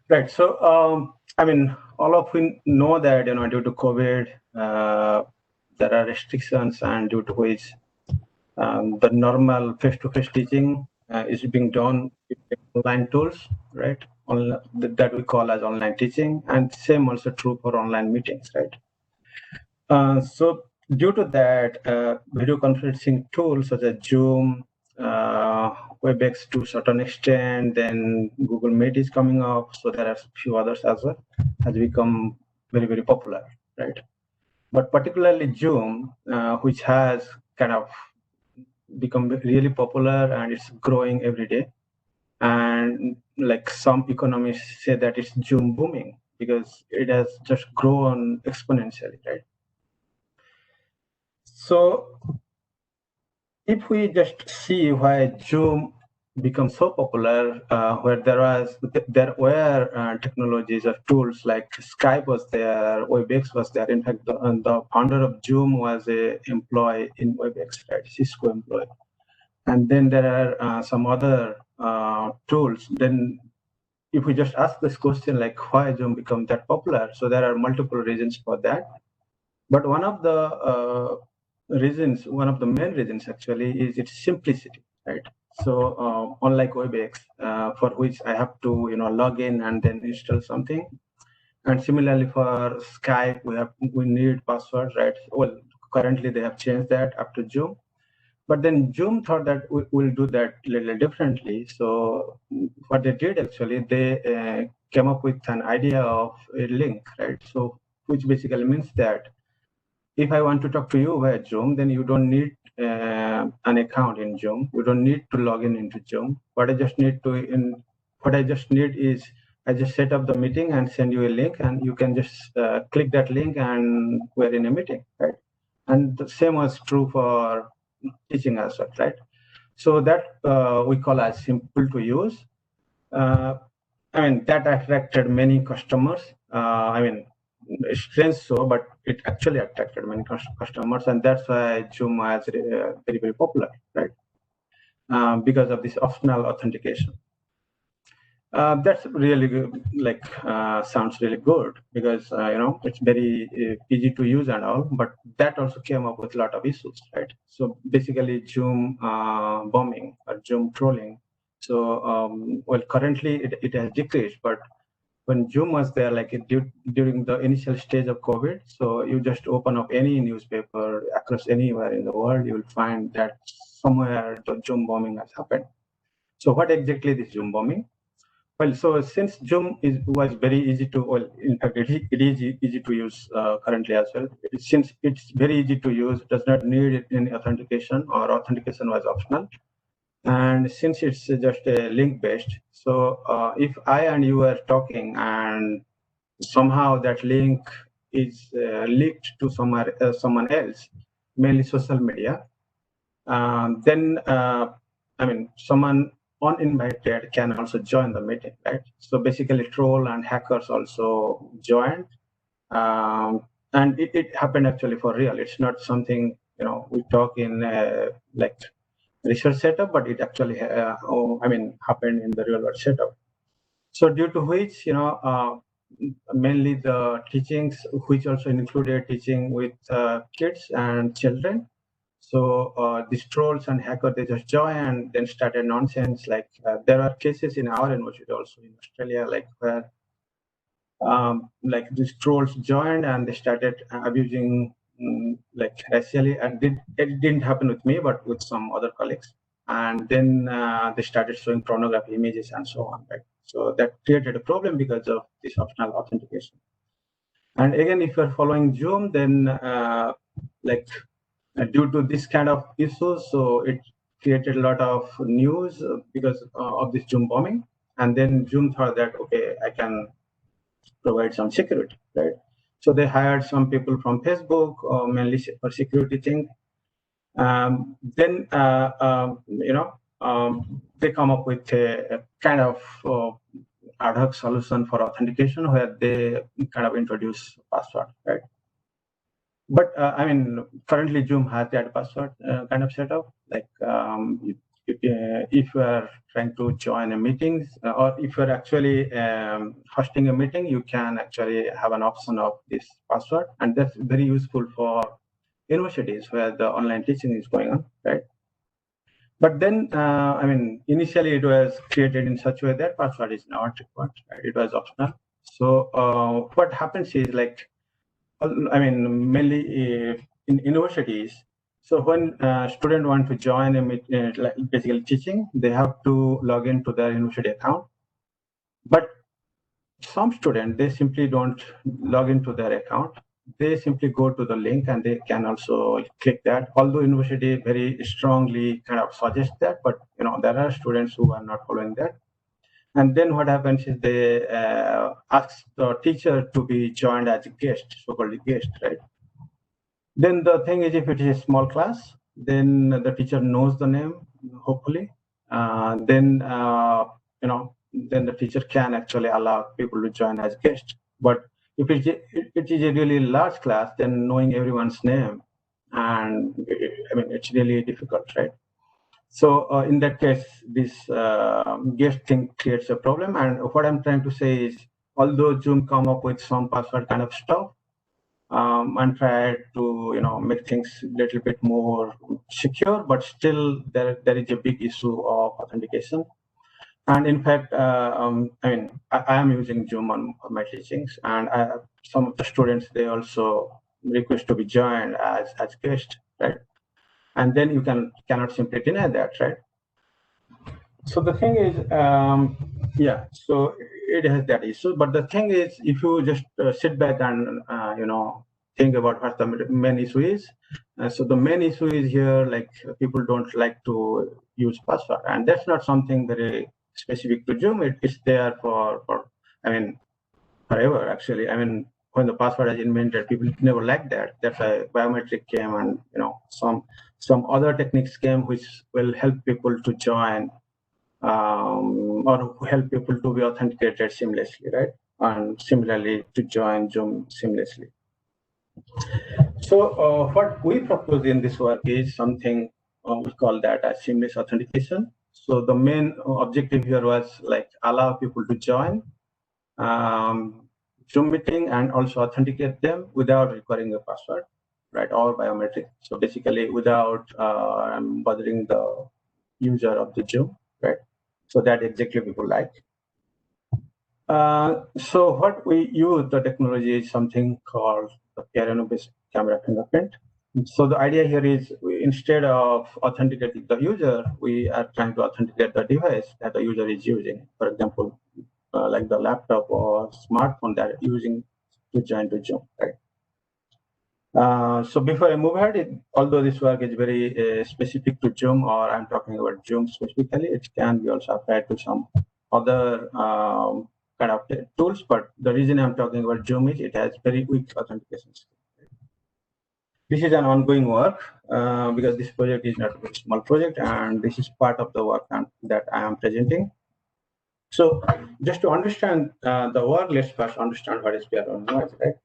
Right. So, I mean, all of we know that due to COVID, there are restrictions, and due to which the normal face-to-face teaching is being done with online tools, right? That we call as online teaching, and same also true for online meetings, right? So due to that, video conferencing tools such as Zoom, WebEx to a certain extent, then Google Meet is coming up. So there are a few others as well, has become very, very popular, right? But particularly Zoom, which has kind of become really popular and it's growing every day. And like some economists say that it's Zoom booming because it has just grown exponentially, right? So if we just see why Zoom become so popular, where there were technologies or tools like Skype was there, WebEx was there. In fact, the founder of Zoom was a employee in WebEx, right? Cisco employee. And then there are some other tools. Then if we just ask this question, like why Zoom become that popular? So there are multiple reasons for that. But one of the reasons, one of the main reasons actually, is its simplicity, right? So unlike WebEx, for which I have to log in and then install something, and similarly for Skype, we need passwords, right? Well, currently they have changed that after Zoom, but then Zoom thought that we'll do that a little differently. So what they did actually, they came up with an idea of a link, right? So which basically means that if I want to talk to you via Zoom, then you don't need an account in Zoom. You don't need to log in into Zoom. What I just need is I just set up the meeting and send you a link, and you can just click that link, and we're in a meeting, right? And the same was true for teaching as such, right? So that we call as simple to use. I mean, that attracted many customers. I mean, strange so, but it actually attracted many customers, and that's why Zoom was very, very popular, right? Because of this optional authentication. That's really good, like sounds really good because it's very easy to use and all, but that also came up with a lot of issues, right? So basically Zoom bombing or Zoom trolling. So well, currently it has decreased, but when Zoom was there, like during the initial stage of COVID, so you just open up any newspaper across anywhere in the world, you will find that somewhere the Zoom bombing has happened. So what exactly is Zoom bombing? Well, so since Zoom was very easy to, well, in fact, it is easy to use currently as well. Since it's very easy to use, does not need any authentication, or authentication was optional. And since it's just a link based, so if I and you are talking and somehow that link is leaked to someone else, mainly social media, then I mean, someone uninvited can also join the meeting, right? So basically, troll and hackers also joined, and it happened actually for real. It's not something we talk in like research setup, but it actually happened in the real world setup. So due to which mainly the teachings, which also included teaching with kids and children. So these trolls and hackers, they just join and then started nonsense. Like there are cases in our university also in Australia, like where like these trolls joined and they started abusing like racially, and it didn't happen with me, but with some other colleagues. And then they started showing pornography images and so on, right? So that created a problem because of this optional authentication. And again, if you're following Zoom, then like due to this kind of issues, so it created a lot of news because of this Zoom bombing. And then Zoom thought that, okay, I can provide some security, right? So they hired some people from Facebook, mainly for security thing. Then they come up with a kind of ad hoc solution for authentication where they kind of introduce password, right? But I mean, currently Zoom has that password kind of setup. Like if you are trying to join a meeting, or if you're actually hosting a meeting, you can actually have an option of this password, and that's very useful for universities where the online teaching is going on, right? But then, I mean, initially it was created in such a way that password is not required, right? It was optional. So what happens is, like, I mean, mainly in universities. So when students want to join like basically teaching, they have to log into their university account. But some students, they simply don't log into their account. They simply go to the link and they can also click that. Although university very strongly kind of suggests that, but there are students who are not following that. And then what happens is they ask the teacher to be joined as a guest, so-called guest, right? Then the thing is, if it is a small class, then the teacher knows the name, hopefully. Then the teacher can actually allow people to join as guests. But if it is a really large class, then knowing everyone's name, and I mean, it's really difficult, right? So in that case, this guest thing creates a problem. And what I'm trying to say is, although Zoom come up with some password kind of stuff, and try to make things a little bit more secure, but still there is a big issue of authentication. And in fact, I mean, I am using Zoom on my teachings, and some of the students, they also request to be joined as guest, right? And then you cannot simply deny that, right? So the thing is, yeah, so it has that issue. But the thing is, if you just sit back and think about what the main issue is, so the main issue is here, like, people don't like to use password, and that's not something very specific to Zoom. It's there for I mean, forever actually. I mean, when the password is invented, people never liked that. That's why biometric came, and some other techniques came which will help people to join or help people to be authenticated seamlessly, right? And similarly to join Zoom seamlessly. So what we propose in this work is something we call that as seamless authentication. So the main objective here was like allow people to join Zoom meeting and also authenticate them without requiring a password, right, or biometric. So basically without bothering the user of the Zoom, right? So that exactly people like. So what we use the technology is something called the Piano-based camera fingerprint. So the idea here is instead of authenticating the user, we are trying to authenticate the device that the user is using. For example, like the laptop or smartphone that are using to join to Zoom, right? So before I move ahead, although this work is very specific to Zoom, or I'm talking about Zoom specifically, it can be also applied to some other kind of tools. But the reason I'm talking about Zoom is it has very weak authentication. This is an ongoing work because this project is not a very small project, and this is part of the work that I am presenting. So just to understand the work, let's first understand what is piano noise, right?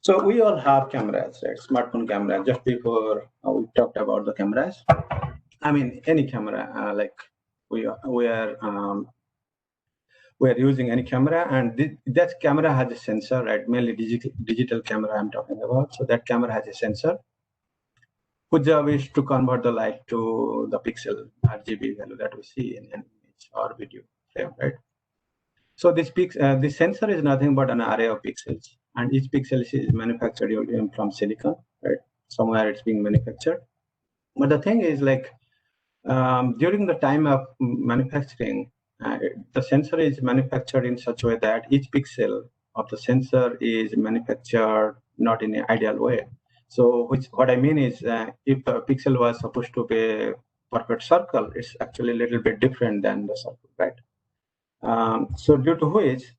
So we all have cameras, right? Smartphone camera. Just before we talked about the cameras, I mean any camera, like we are using any camera, and that camera has a sensor, right? Mainly digital camera I'm talking about. So that camera has a sensor whose job is to convert the light to the pixel RGB value that we see in an image or video frame, right? So this sensor is nothing but an array of pixels, and each pixel is manufactured from silicon, right? Somewhere it's being manufactured. But the thing is, like during the time of manufacturing, the sensor is manufactured in such a way that each pixel of the sensor is manufactured not in an ideal way. So what I mean is, if the pixel was supposed to be a perfect circle, it's actually a little bit different than the circle, right? So due to which,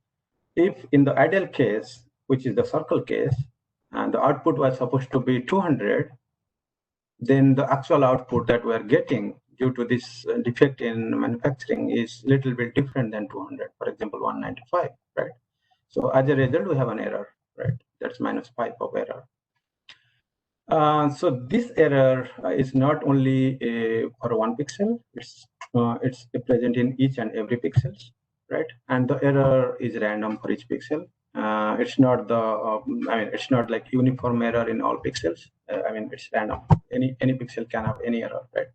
if in the ideal case, which is the circle case, and the output was supposed to be 200, then the actual output that we're getting due to this defect in manufacturing is a little bit different than 200, for example, 195, right? So as a result, we have an error, right? That's -5 of error. So this error is not only for one pixel, it's present in each and every pixels, right? And the error is random for each pixel. It's not it's not like uniform error in all pixels. It's random. Any pixel can have any error, right?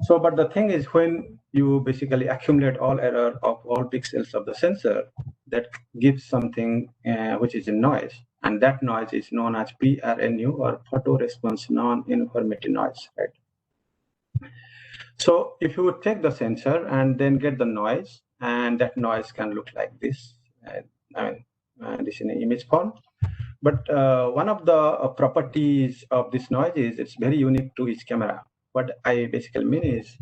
So, but the thing is, when you basically accumulate all error of all pixels of the sensor, that gives something which is a noise, and that noise is known as PRNU, or photo response non-uniformity noise, right? So if you would take the sensor and then get the noise, and that noise can look like this, this in an image form. But one of the properties of this noise is it's very unique to each camera. What I basically mean is,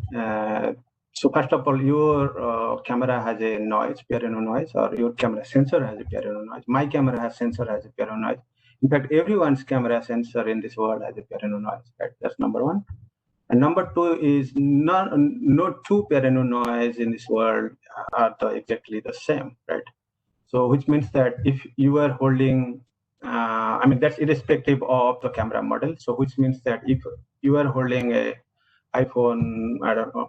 so first of all, your camera has a noise, piano noise, or your camera sensor has a piano noise. My camera has sensor has a piano noise. In fact, everyone's camera sensor in this world has a piano noise, right? That's number one. And number two is no two piano noise in this world are exactly the same, right? So which means that if you are holding, that's irrespective of the camera model. So which means that if you are holding a iPhone, I don't know,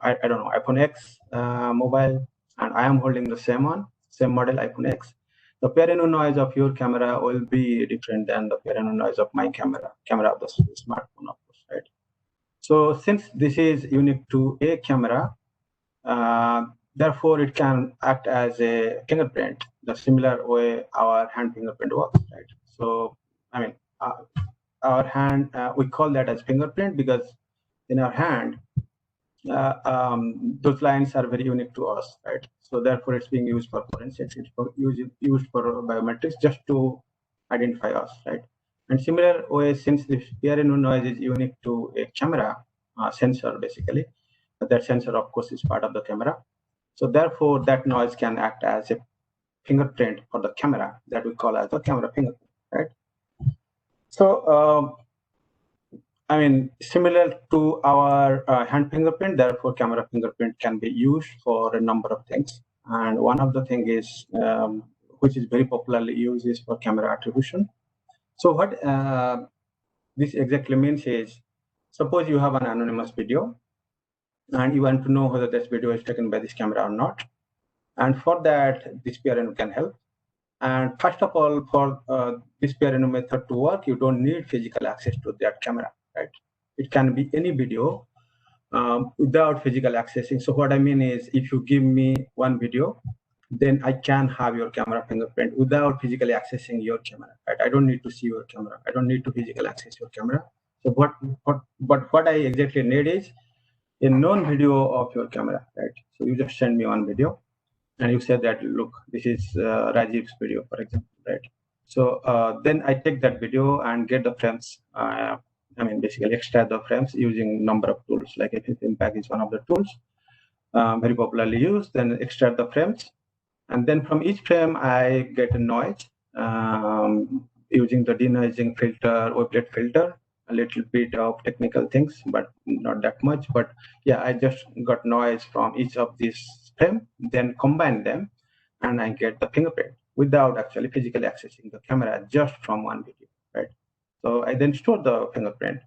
iPhone X mobile, and I am holding the same model, iPhone X, the piano noise of your camera will be different than the piano noise of my camera of the smartphone, of course, right? So since this is unique to a camera, therefore it can act as a fingerprint, the similar way our hand fingerprint works, right? So, our hand, we call that as fingerprint because in our hand, those lines are very unique to us, right? So therefore it's being used for forensics, it's used for biometrics just to identify us, right? And similar way, since the PRNU noise is unique to a camera sensor, basically, that sensor, of course, is part of the camera. So therefore, that noise can act as a fingerprint for the camera that we call as the camera fingerprint, right? So, I mean, similar to our hand fingerprint, therefore camera fingerprint can be used for a number of things. And one of the thing is, which is very popularly used, is for camera attribution. So what this exactly means is, suppose you have an anonymous video and you want to know whether this video is taken by this camera or not. And for that, this PRNU can help. And first of all, for this PRNU method to work, you don't need physical access to that camera, right? It can be any video without physical accessing. So what I mean is, if you give me one video, then I can have your camera fingerprint without physically accessing your camera, right? I don't need to see your camera. I don't need to physically access your camera. So what I exactly need is a known video of your camera, right? So you just send me one video and you say that, look, this is Rajiv's video, for example, right? So then I take that video and get the frames. I mean, basically extract the frames using number of tools, like FFmpeg is one of the tools very popularly used. Then extract the frames, and then from each frame I get a noise using the denoising filter, wavelet filter, a little bit of technical things, but not that much. But yeah, I just got noise from each of these frame, then combine them, and I get the fingerprint without actually physically accessing the camera, just from one video, right? So I then store the fingerprint.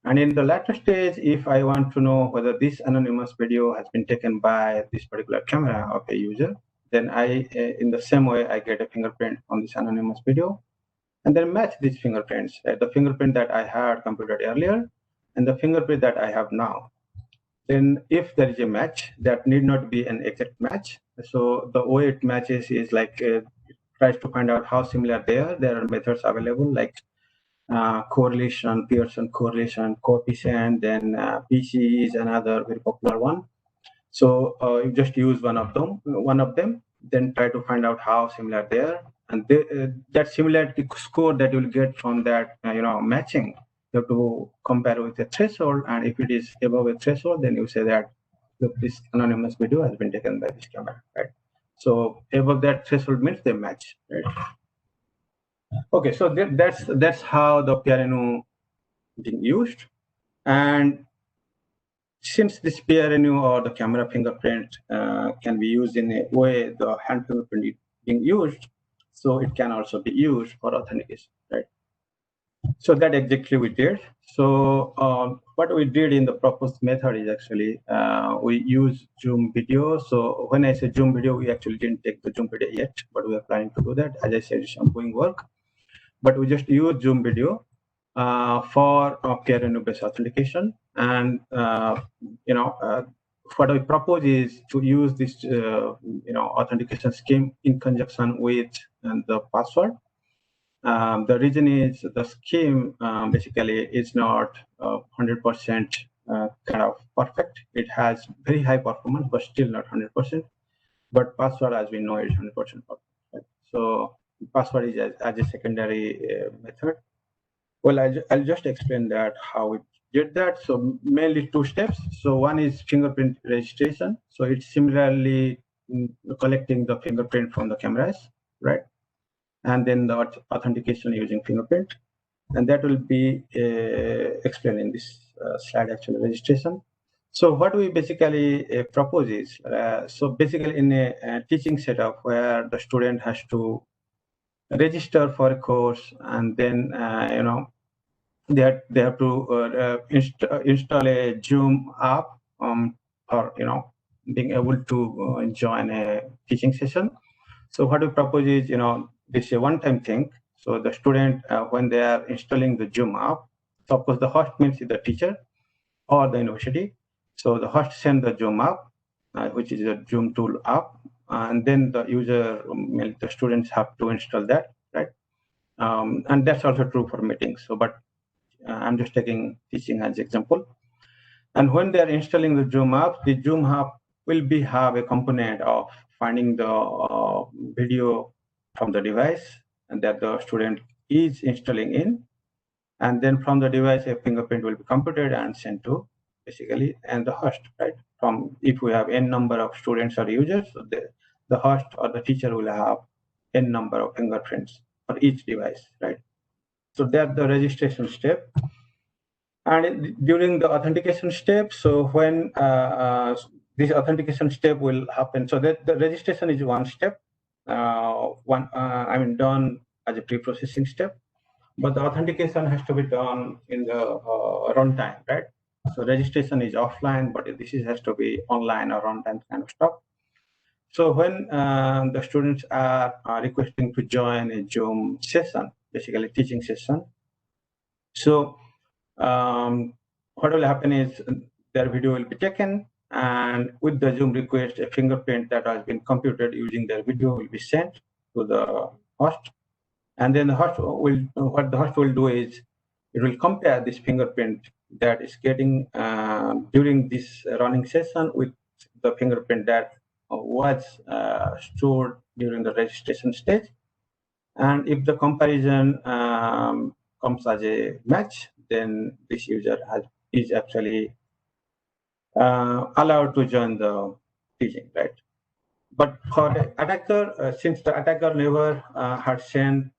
And in the latter stage, if I want to know whether this anonymous video has been taken by this particular camera of a user, then I, in the same way, I get a fingerprint on this anonymous video, and then match these fingerprints, the fingerprint that I had computed earlier and the fingerprint that I have now. Then if there is a match, that need not be an exact match. So the way it matches is like, it tries to find out how similar they are. There are methods available like correlation, Pearson correlation, coefficient, then PC is another very popular one. So you just use one of them, then try to find out how similar they are, and that similarity score that you'll get from that, matching, you have to compare with a threshold, and if it is above a threshold, then you say that, look, this anonymous video has been taken by this camera, right? So above that threshold means they match, right? Okay, so that's how the PRNU being used. And since this PRNU or the camera fingerprint can be used in a way the hand fingerprint is being used, so it can also be used for authentication, right? So that exactly we did. So what we did in the proposed method is actually we use Zoom video. So when I say Zoom video, we actually didn't take the Zoom video yet, but we are planning to do that. As I said, it's ongoing work. But we just use Zoom video for PRNU-based authentication. And what we propose is to use this authentication scheme in conjunction with the password. The reason is the scheme basically is not 100% kind of perfect. It has very high performance, but still not 100%. But password, as we know, is 100% perfect. Right? So password is as a secondary method. Well, I'll just explain that how we did that. So mainly two steps. So one is fingerprint registration. So it's similarly collecting the fingerprint from the cameras, right? And then the authentication using fingerprint. And that will be explained in this slide, actually, registration. So what we basically propose is, so basically in a teaching setup where the student has to register for a course, and then they have to install a Zoom app for being able to join a teaching session. So what we propose is, this is a one-time thing. So the student, when they are installing the Zoom app, so of course the host means the teacher or the university. So the host send the Zoom app, which is a Zoom tool app, and then the user, the students have to install that, right? And that's also true for meetings. So, but I'm just taking teaching as example. And when they are installing the Zoom app will have a component of finding the video from the device and that the student is installing in. And then from the device, a fingerprint will be computed and sent to basically and the host, right? from if we have n number of students or users, so the host or the teacher will have n number of fingerprints for each device, right? So that's the registration step. And during the authentication step, so when this authentication step will happen, so that the registration is one step, done as a pre-processing step, but the authentication has to be done in the runtime, right? So registration is offline, but this has to be online or runtime kind of stuff. So when the students are requesting to join a Zoom session, basically teaching session, so what will happen is their video will be taken, and with the Zoom request, a fingerprint that has been computed using their video will be sent to the host. And then the host will, what the host will do is, it will compare this fingerprint that is getting during this running session with the fingerprint that was stored during the registration stage. And if the comparison comes as a match, then this user is actually allowed to join the teaching, right? But for the attacker, since the attacker never had sent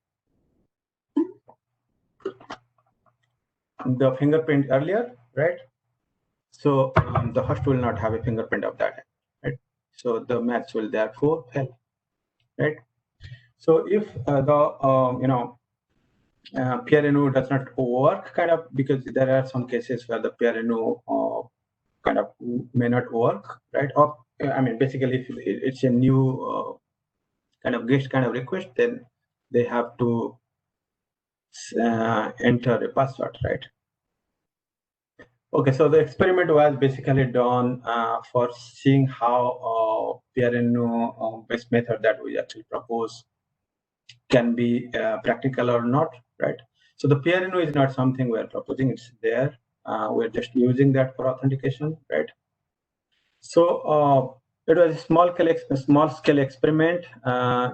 the fingerprint earlier, right? So the host will not have a fingerprint of that, right? So the match will therefore fail, right? So if PRNO does not work, kind of, because there are some cases where the PRNO kind of may not work, right? Or basically, if it's a new kind of guest kind of request, then they have to enter a password, right? Okay, so the experiment was basically done for seeing how PRNO-based method that we actually propose can be practical or not, right? So the PRNO is not something we're proposing, it's there. We're just using that for authentication, right? So it was a small scale experiment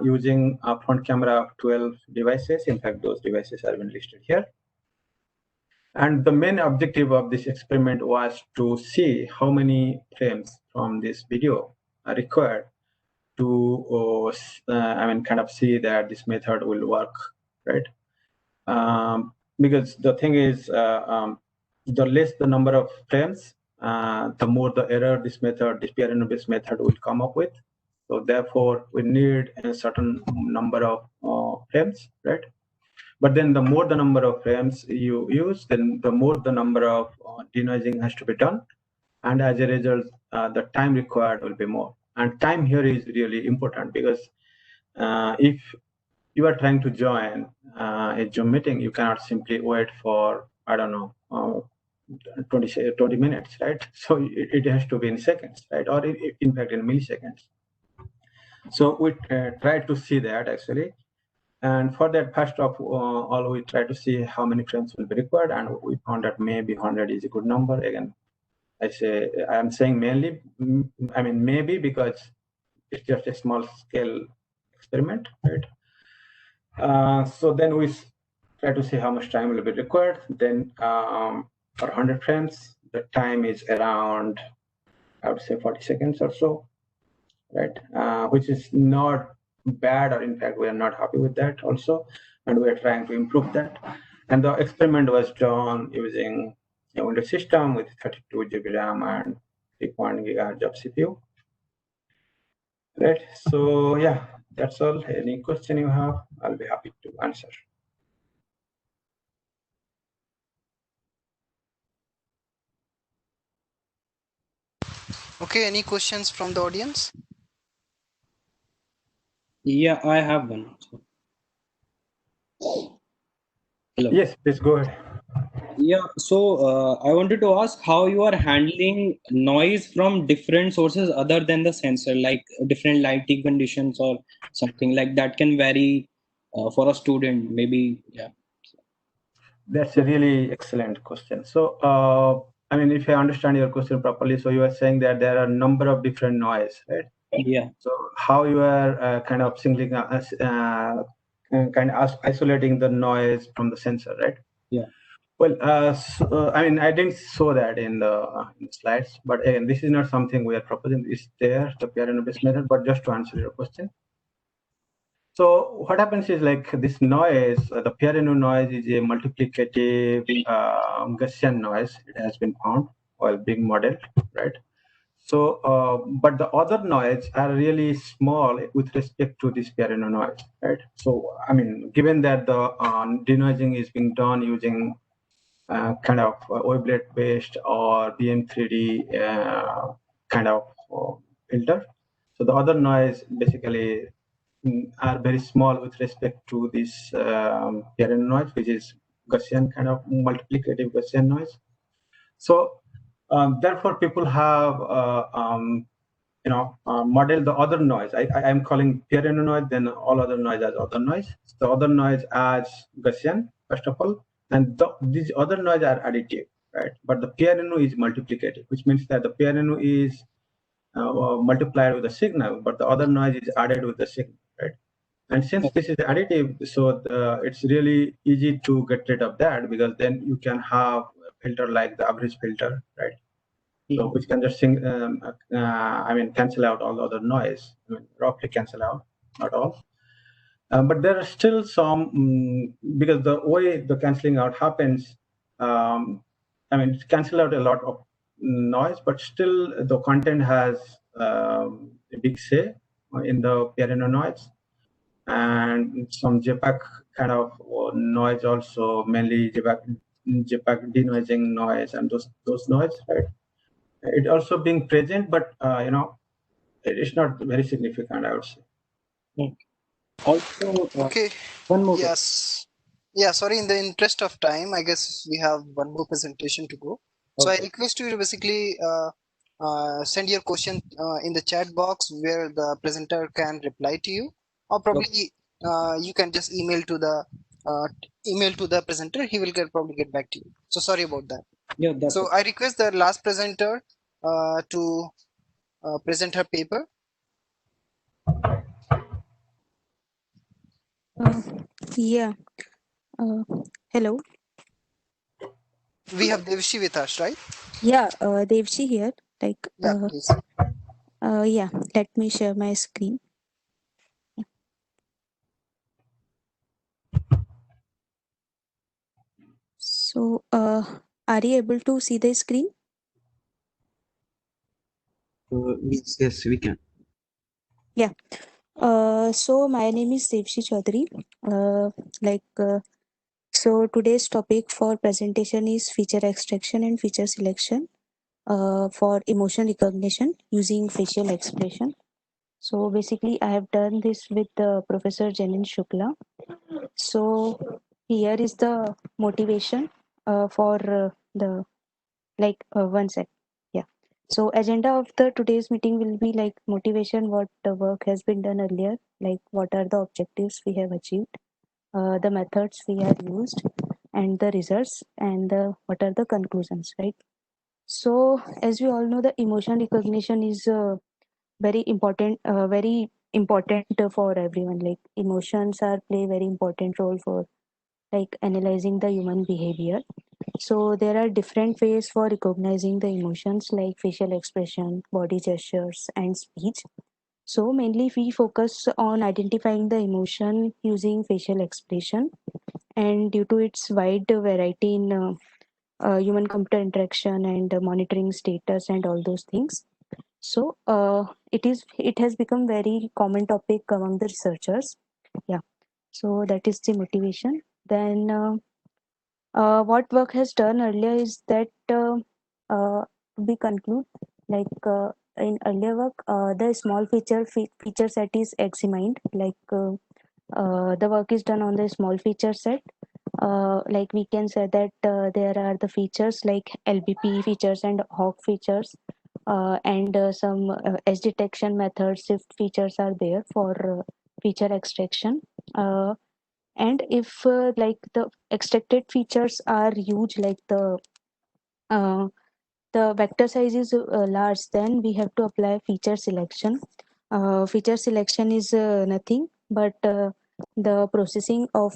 using a front camera of 12 devices. In fact, those devices have been listed here. And the main objective of this experiment was to see how many frames from this video are required to, kind of see that this method will work, right? Because the thing is, the less the number of frames, the more the error this PRNO-based method will come up with. So therefore, we need a certain number of frames, right? But then the more the number of frames you use, then the more the number of denoising has to be done. And as a result, the time required will be more. And time here is really important, because if you are trying to join a Zoom meeting, you cannot simply wait for, 20 minutes, right? So it has to be in seconds, right? Or in fact, in milliseconds. So we try to see that actually. And for that, first of all, we try to see how many frames will be required, and we found that maybe 100 is a good number. Again, I'm saying mainly, maybe, because it's just a small scale experiment, right? So then we try to see how much time will be required. Then for 100 frames, the time is around, I would say, 40 seconds or so, right? Which is not bad, or in fact, we are not happy with that also, and we are trying to improve that. And the experiment was done using a Windows system with 32 GB RAM and 3.1 GHz of CPU. Right. So yeah, that's all. Any question you have, I'll be happy to answer. Okay, any questions from the audience? Yeah, I have one. Hello. Yes, please go ahead. Yeah, so I wanted to ask how you are handling noise from different sources other than the sensor, like different lighting conditions or something like that can vary for a student, maybe. Yeah. That's a really excellent question. So, if I understand your question properly, so you are saying that there are a number of different noise, right? Yeah. So how you are kind of singling, kind of isolating the noise from the sensor, right? Yeah. Well, I mean, I didn't show that in the slides, but again, this is not something we are proposing. It's there, the peer-based method, but just to answer your question. So what happens is like this noise, the peer noise is a multiplicative Gaussian noise. It has been found while being modeled, right? So, but the other noise are really small with respect to this peer noise, right? So, I mean, given that the denoising is being done using kind of wavelet based or BM3D kind of filter. So the other noise basically are very small with respect to this parent noise, which is Gaussian kind of multiplicative Gaussian noise. So therefore, people have model the other noise. I am calling parent noise, then all other noise as other noise. The other noise as Gaussian first of all, and these other noise are additive, right? But the PRNO is multiplicative, which means that the PRNO is multiplied with the signal, but the other noise is added with the signal, right? And since this is additive, so it's really easy to get rid of that, because then you can have a filter like the average filter, right? So which can just cancel out all the other noise. I mean, roughly cancel out, not all. But there are still some, because the way the canceling out happens, cancel out a lot of noise, but still the content has a big say in the piano noise, and some JPEG kind of noise also, mainly JPEG denoising noise and those noise, right? It also being present, but it's not very significant, I would say. Also, Okay. one more question. Yes. Yeah, sorry, in the interest of time, I guess we have one more presentation to go. So I Okay. request you to basically send your question in the chat box where the presenter can reply to you, or probably you can just email to the presenter. He will probably get back to you. So sorry about that. Yeah, that's So okay. I request the last presenter to present her paper. Yeah. Hello. We have Devshi with us, right? Yeah. Devshi here. Like. Yeah, please. Yeah. Let me share my screen. So, are you able to see the screen? Yes, we can. Yeah. So my name is Devshi Chaudhary. So today's topic for presentation is feature extraction and feature selection for emotion recognition using facial expression. So basically, I have done this with Professor Janin Shukla. So here is the motivation for the one sec. Yeah. So agenda of the today's meeting will be like motivation, what the work has been done earlier, like what are the objectives we have achieved, the methods we have used, and the results, and what are the conclusions, right? So as we all know, the emotion recognition is very important for everyone. Like emotions are play very important role for like analyzing the human behavior. So there are different ways for recognizing the emotions like facial expression, body gestures, and speech. So mainly we focus on identifying the emotion using facial expression, and due to its wide variety in human computer interaction and monitoring status and all those things. So it has become very common topic among the researchers. Yeah. So that is the motivation. Then what work has done earlier is that we conclude in earlier work the small feature set is examined. The work is done on the small feature set. Like we can say that there are the features like LBP features and Hawk features, and some edge detection methods, shift features are there for feature extraction. And if like the extracted features are huge, like uh, the vector size is large, then we have to apply feature selection. Feature selection is nothing but the processing of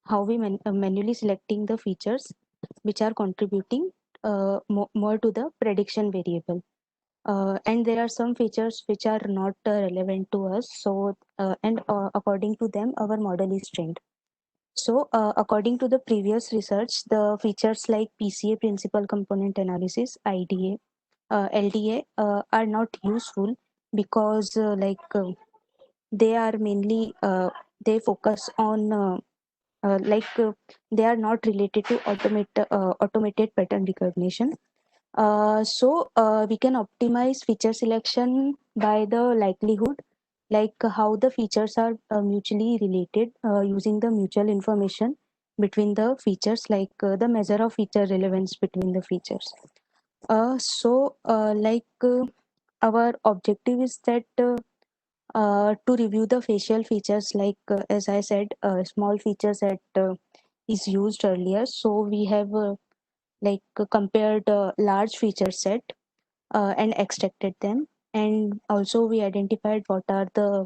how we manually selecting the features which are contributing more to the prediction variable. And there are some features which are not relevant to us. So, and according to them, our model is trained. So, according to the previous research, the features like PCA, principal component analysis, IDA, LDA, are not useful because they are mainly they focus on they are not related to automated pattern recognition. So we can optimize feature selection by the likelihood, like how the features are mutually related using the mutual information between the features, like the measure of feature relevance between the features. Our objective is that to review the facial features, like as I said, small features that is used earlier. So we have compared a large feature set and extracted them, and also we identified what are the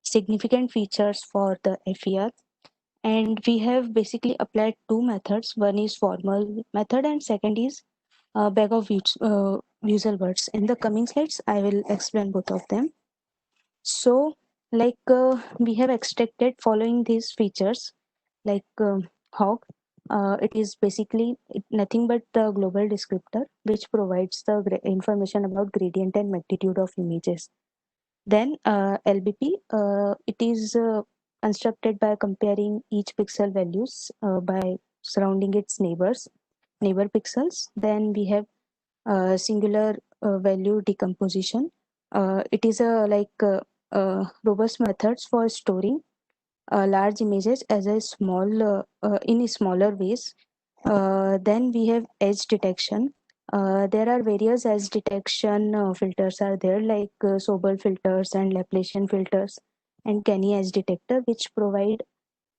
significant features for the FER. And we have basically applied two methods. One is formal method and second is bag of visual words. In the coming slides, I will explain both of them. So, we have extracted following these features, like hog. It is basically nothing but the global descriptor which provides the information about gradient and magnitude of images. Then LBP, it is constructed by comparing each pixel values by surrounding its neighbor pixels. Then we have singular value decomposition. It is a robust methods for storing large images as a small in smaller ways. Then we have edge detection. There are various edge detection filters are there, like Sobel filters and Laplacian filters and Kenny edge detector, which provide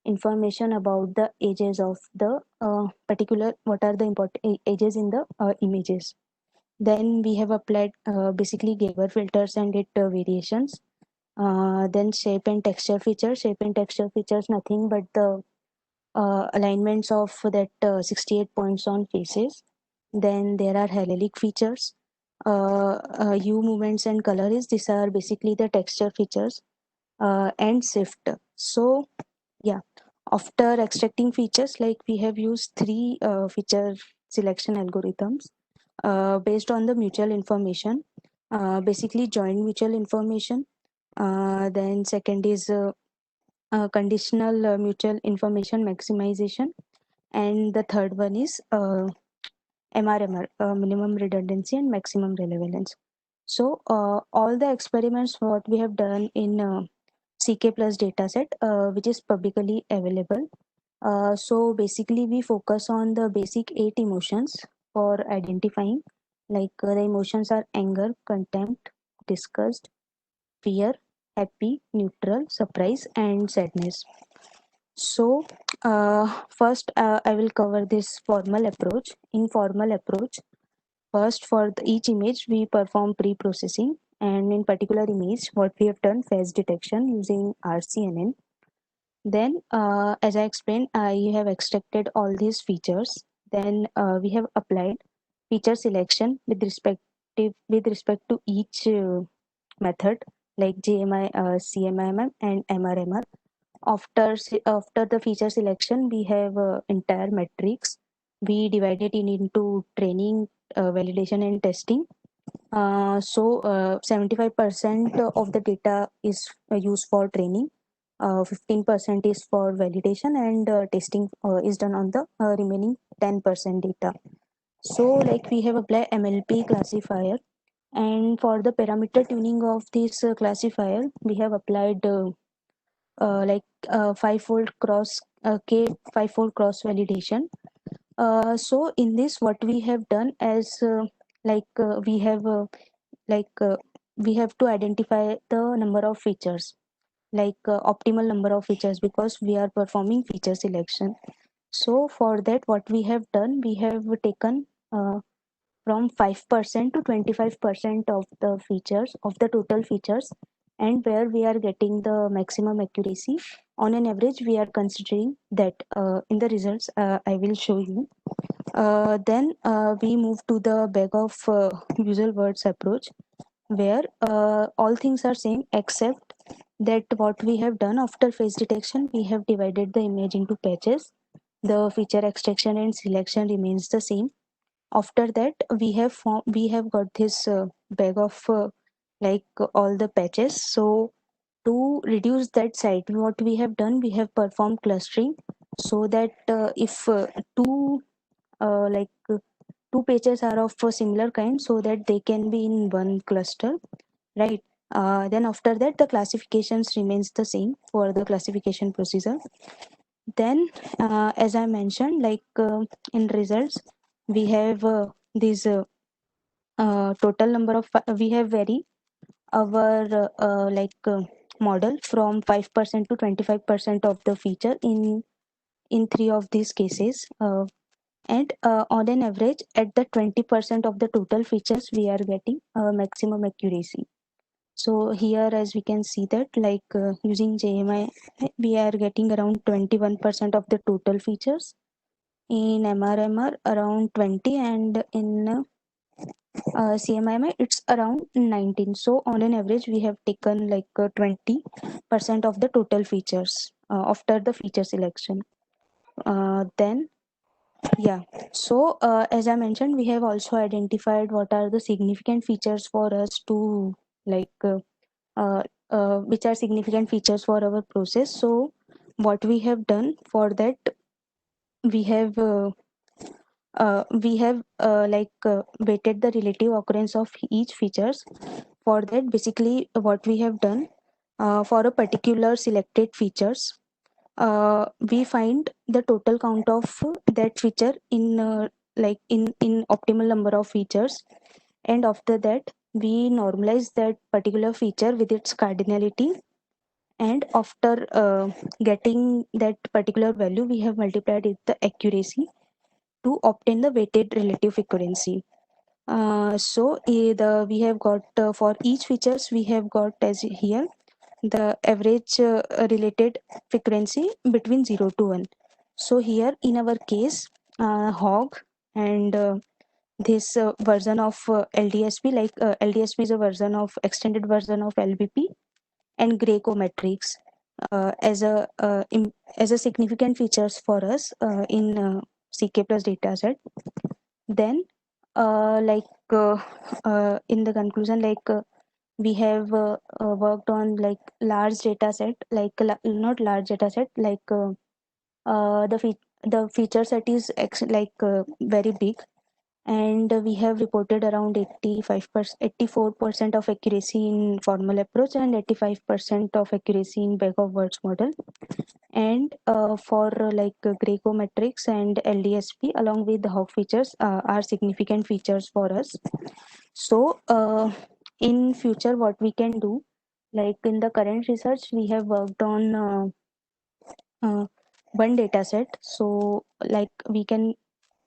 information about the edges of the particular, what are the important edges in the images. Then we have applied basically Gabor filters and its variations. Then shape and texture features. Shape and texture features nothing but the alignments of that 68 points on faces. Then there are hallelic features. Hue movements and colors. These are basically the texture features. And shift. So yeah, after extracting features, like we have used three feature selection algorithms based on the mutual information. Basically joint mutual information. Then second is conditional mutual information maximization, and the third one is MRMR, minimum redundancy and maximum relevance. So all the experiments what we have done in CK plus dataset, which is publicly available. So basically we focus on the basic 8 emotions for identifying, like the emotions are anger, contempt, disgust, fear, happy, neutral, surprise, and sadness. So first I will cover this formal approach. In formal approach, first for each image we perform pre-processing, and in particular image what we have done, face detection using RCNN. Then as I explained, I have extracted all these features. Then we have applied feature selection with respect to each method, like JMI, CMIM, and MRMR. After the feature selection, we have entire metrics. We divided it into training, validation, and testing. 75% of the data is used for training, 15% is for validation, and testing is done on the remaining 10% data. So like we have applied MLP classifier, and for the parameter tuning of this classifier, we have applied fivefold cross k fivefold cross validation. So in this what we have done as we have we have to identify the number of features, optimal number of features, because we are performing feature selection. So for that what we have done, we have taken from 5% to 25% of the features of the total features and where we are getting the maximum accuracy. On an average, we are considering that in the results I will show you. Then we move to the bag of usual words approach, where all things are same except that what we have done after face detection, we have divided the image into patches. The feature extraction and selection remains the same. After that, we have got this bag of all the patches. So to reduce that site, what we have done, we have performed clustering, so that if two like two patches are of a similar kind, so that they can be in one cluster, right? Then after that, the classifications remains the same for the classification procedure. Then as I mentioned, in results, we have these total number of we have vary our model from 5% to 25% of the feature in three of these cases, and on an average at the 20% of the total features we are getting maximum accuracy. So here, as we can see that using JMI, we are getting around 21% of the total features. In MRMR around 20, and in CMIMI it's around 19. So on an average, we have taken 20% of the total features after the feature selection. Then yeah, so as I mentioned, we have also identified what are the significant features for us to like which are significant features for our process. So what we have done for that, we have weighted the relative occurrence of each features. For that, basically what we have done, for a particular selected features, we find the total count of that feature in in optimal number of features, and after that we normalize that particular feature with its cardinality, and after getting that particular value, we have multiplied it the accuracy to obtain the weighted relative frequency. We have got for each features, we have got as here the average related frequency between 0 to 1. So here in our case, hog and this version of LDSP, LDSP is a version of extended version of LBP, and Greco metrics as a significant features for us in CK plus dataset. Then in the conclusion, we have worked on large data set, not large data set, the feature set is very big, and we have reported around 85%, 84% of accuracy in formal approach and 85% of accuracy in bag of words model. And for Greco metrics and LDSP along with the hog features are significant features for us. So in future, what we can do, in the current research, we have worked on one data set. So we can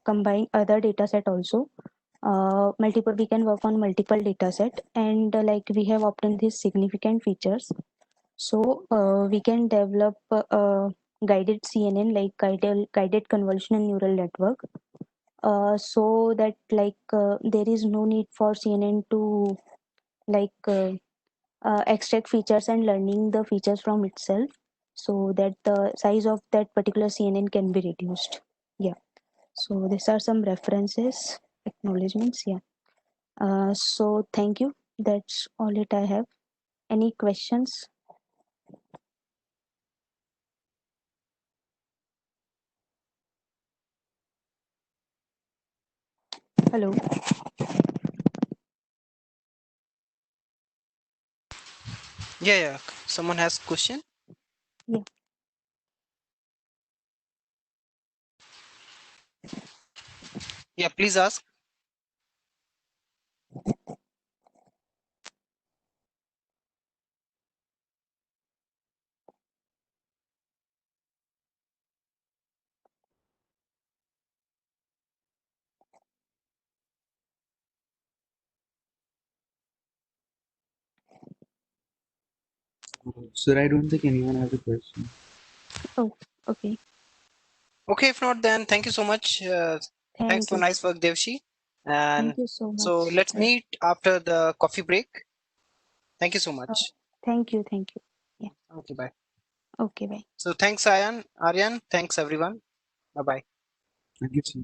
combine other data set also. Multiple, we can work on multiple data set, and we have obtained these significant features. So we can develop guided CNN, guided convolutional neural network, so that there is no need for CNN to extract features and learning the features from itself, so that the size of that particular CNN can be reduced. Yeah. So these are some references, acknowledgements. Yeah. So thank you. That's all it I have. Any questions? Hello. Yeah. Someone has question? Yeah. Yeah, please ask. Sir, I don't think anyone has a question. Oh, okay. Okay, if not, then thank you so much. Thanks Thank for you. nice work, Devshi. And Thank you so so much. let's meet after the coffee break. Thank you so much. Thank you. Thank you. Yeah. Okay, bye. Okay, bye. So thanks, Aryan. Thanks, everyone. Bye bye. Thank you, sir.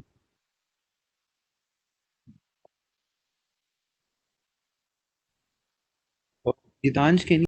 Gitansh, can you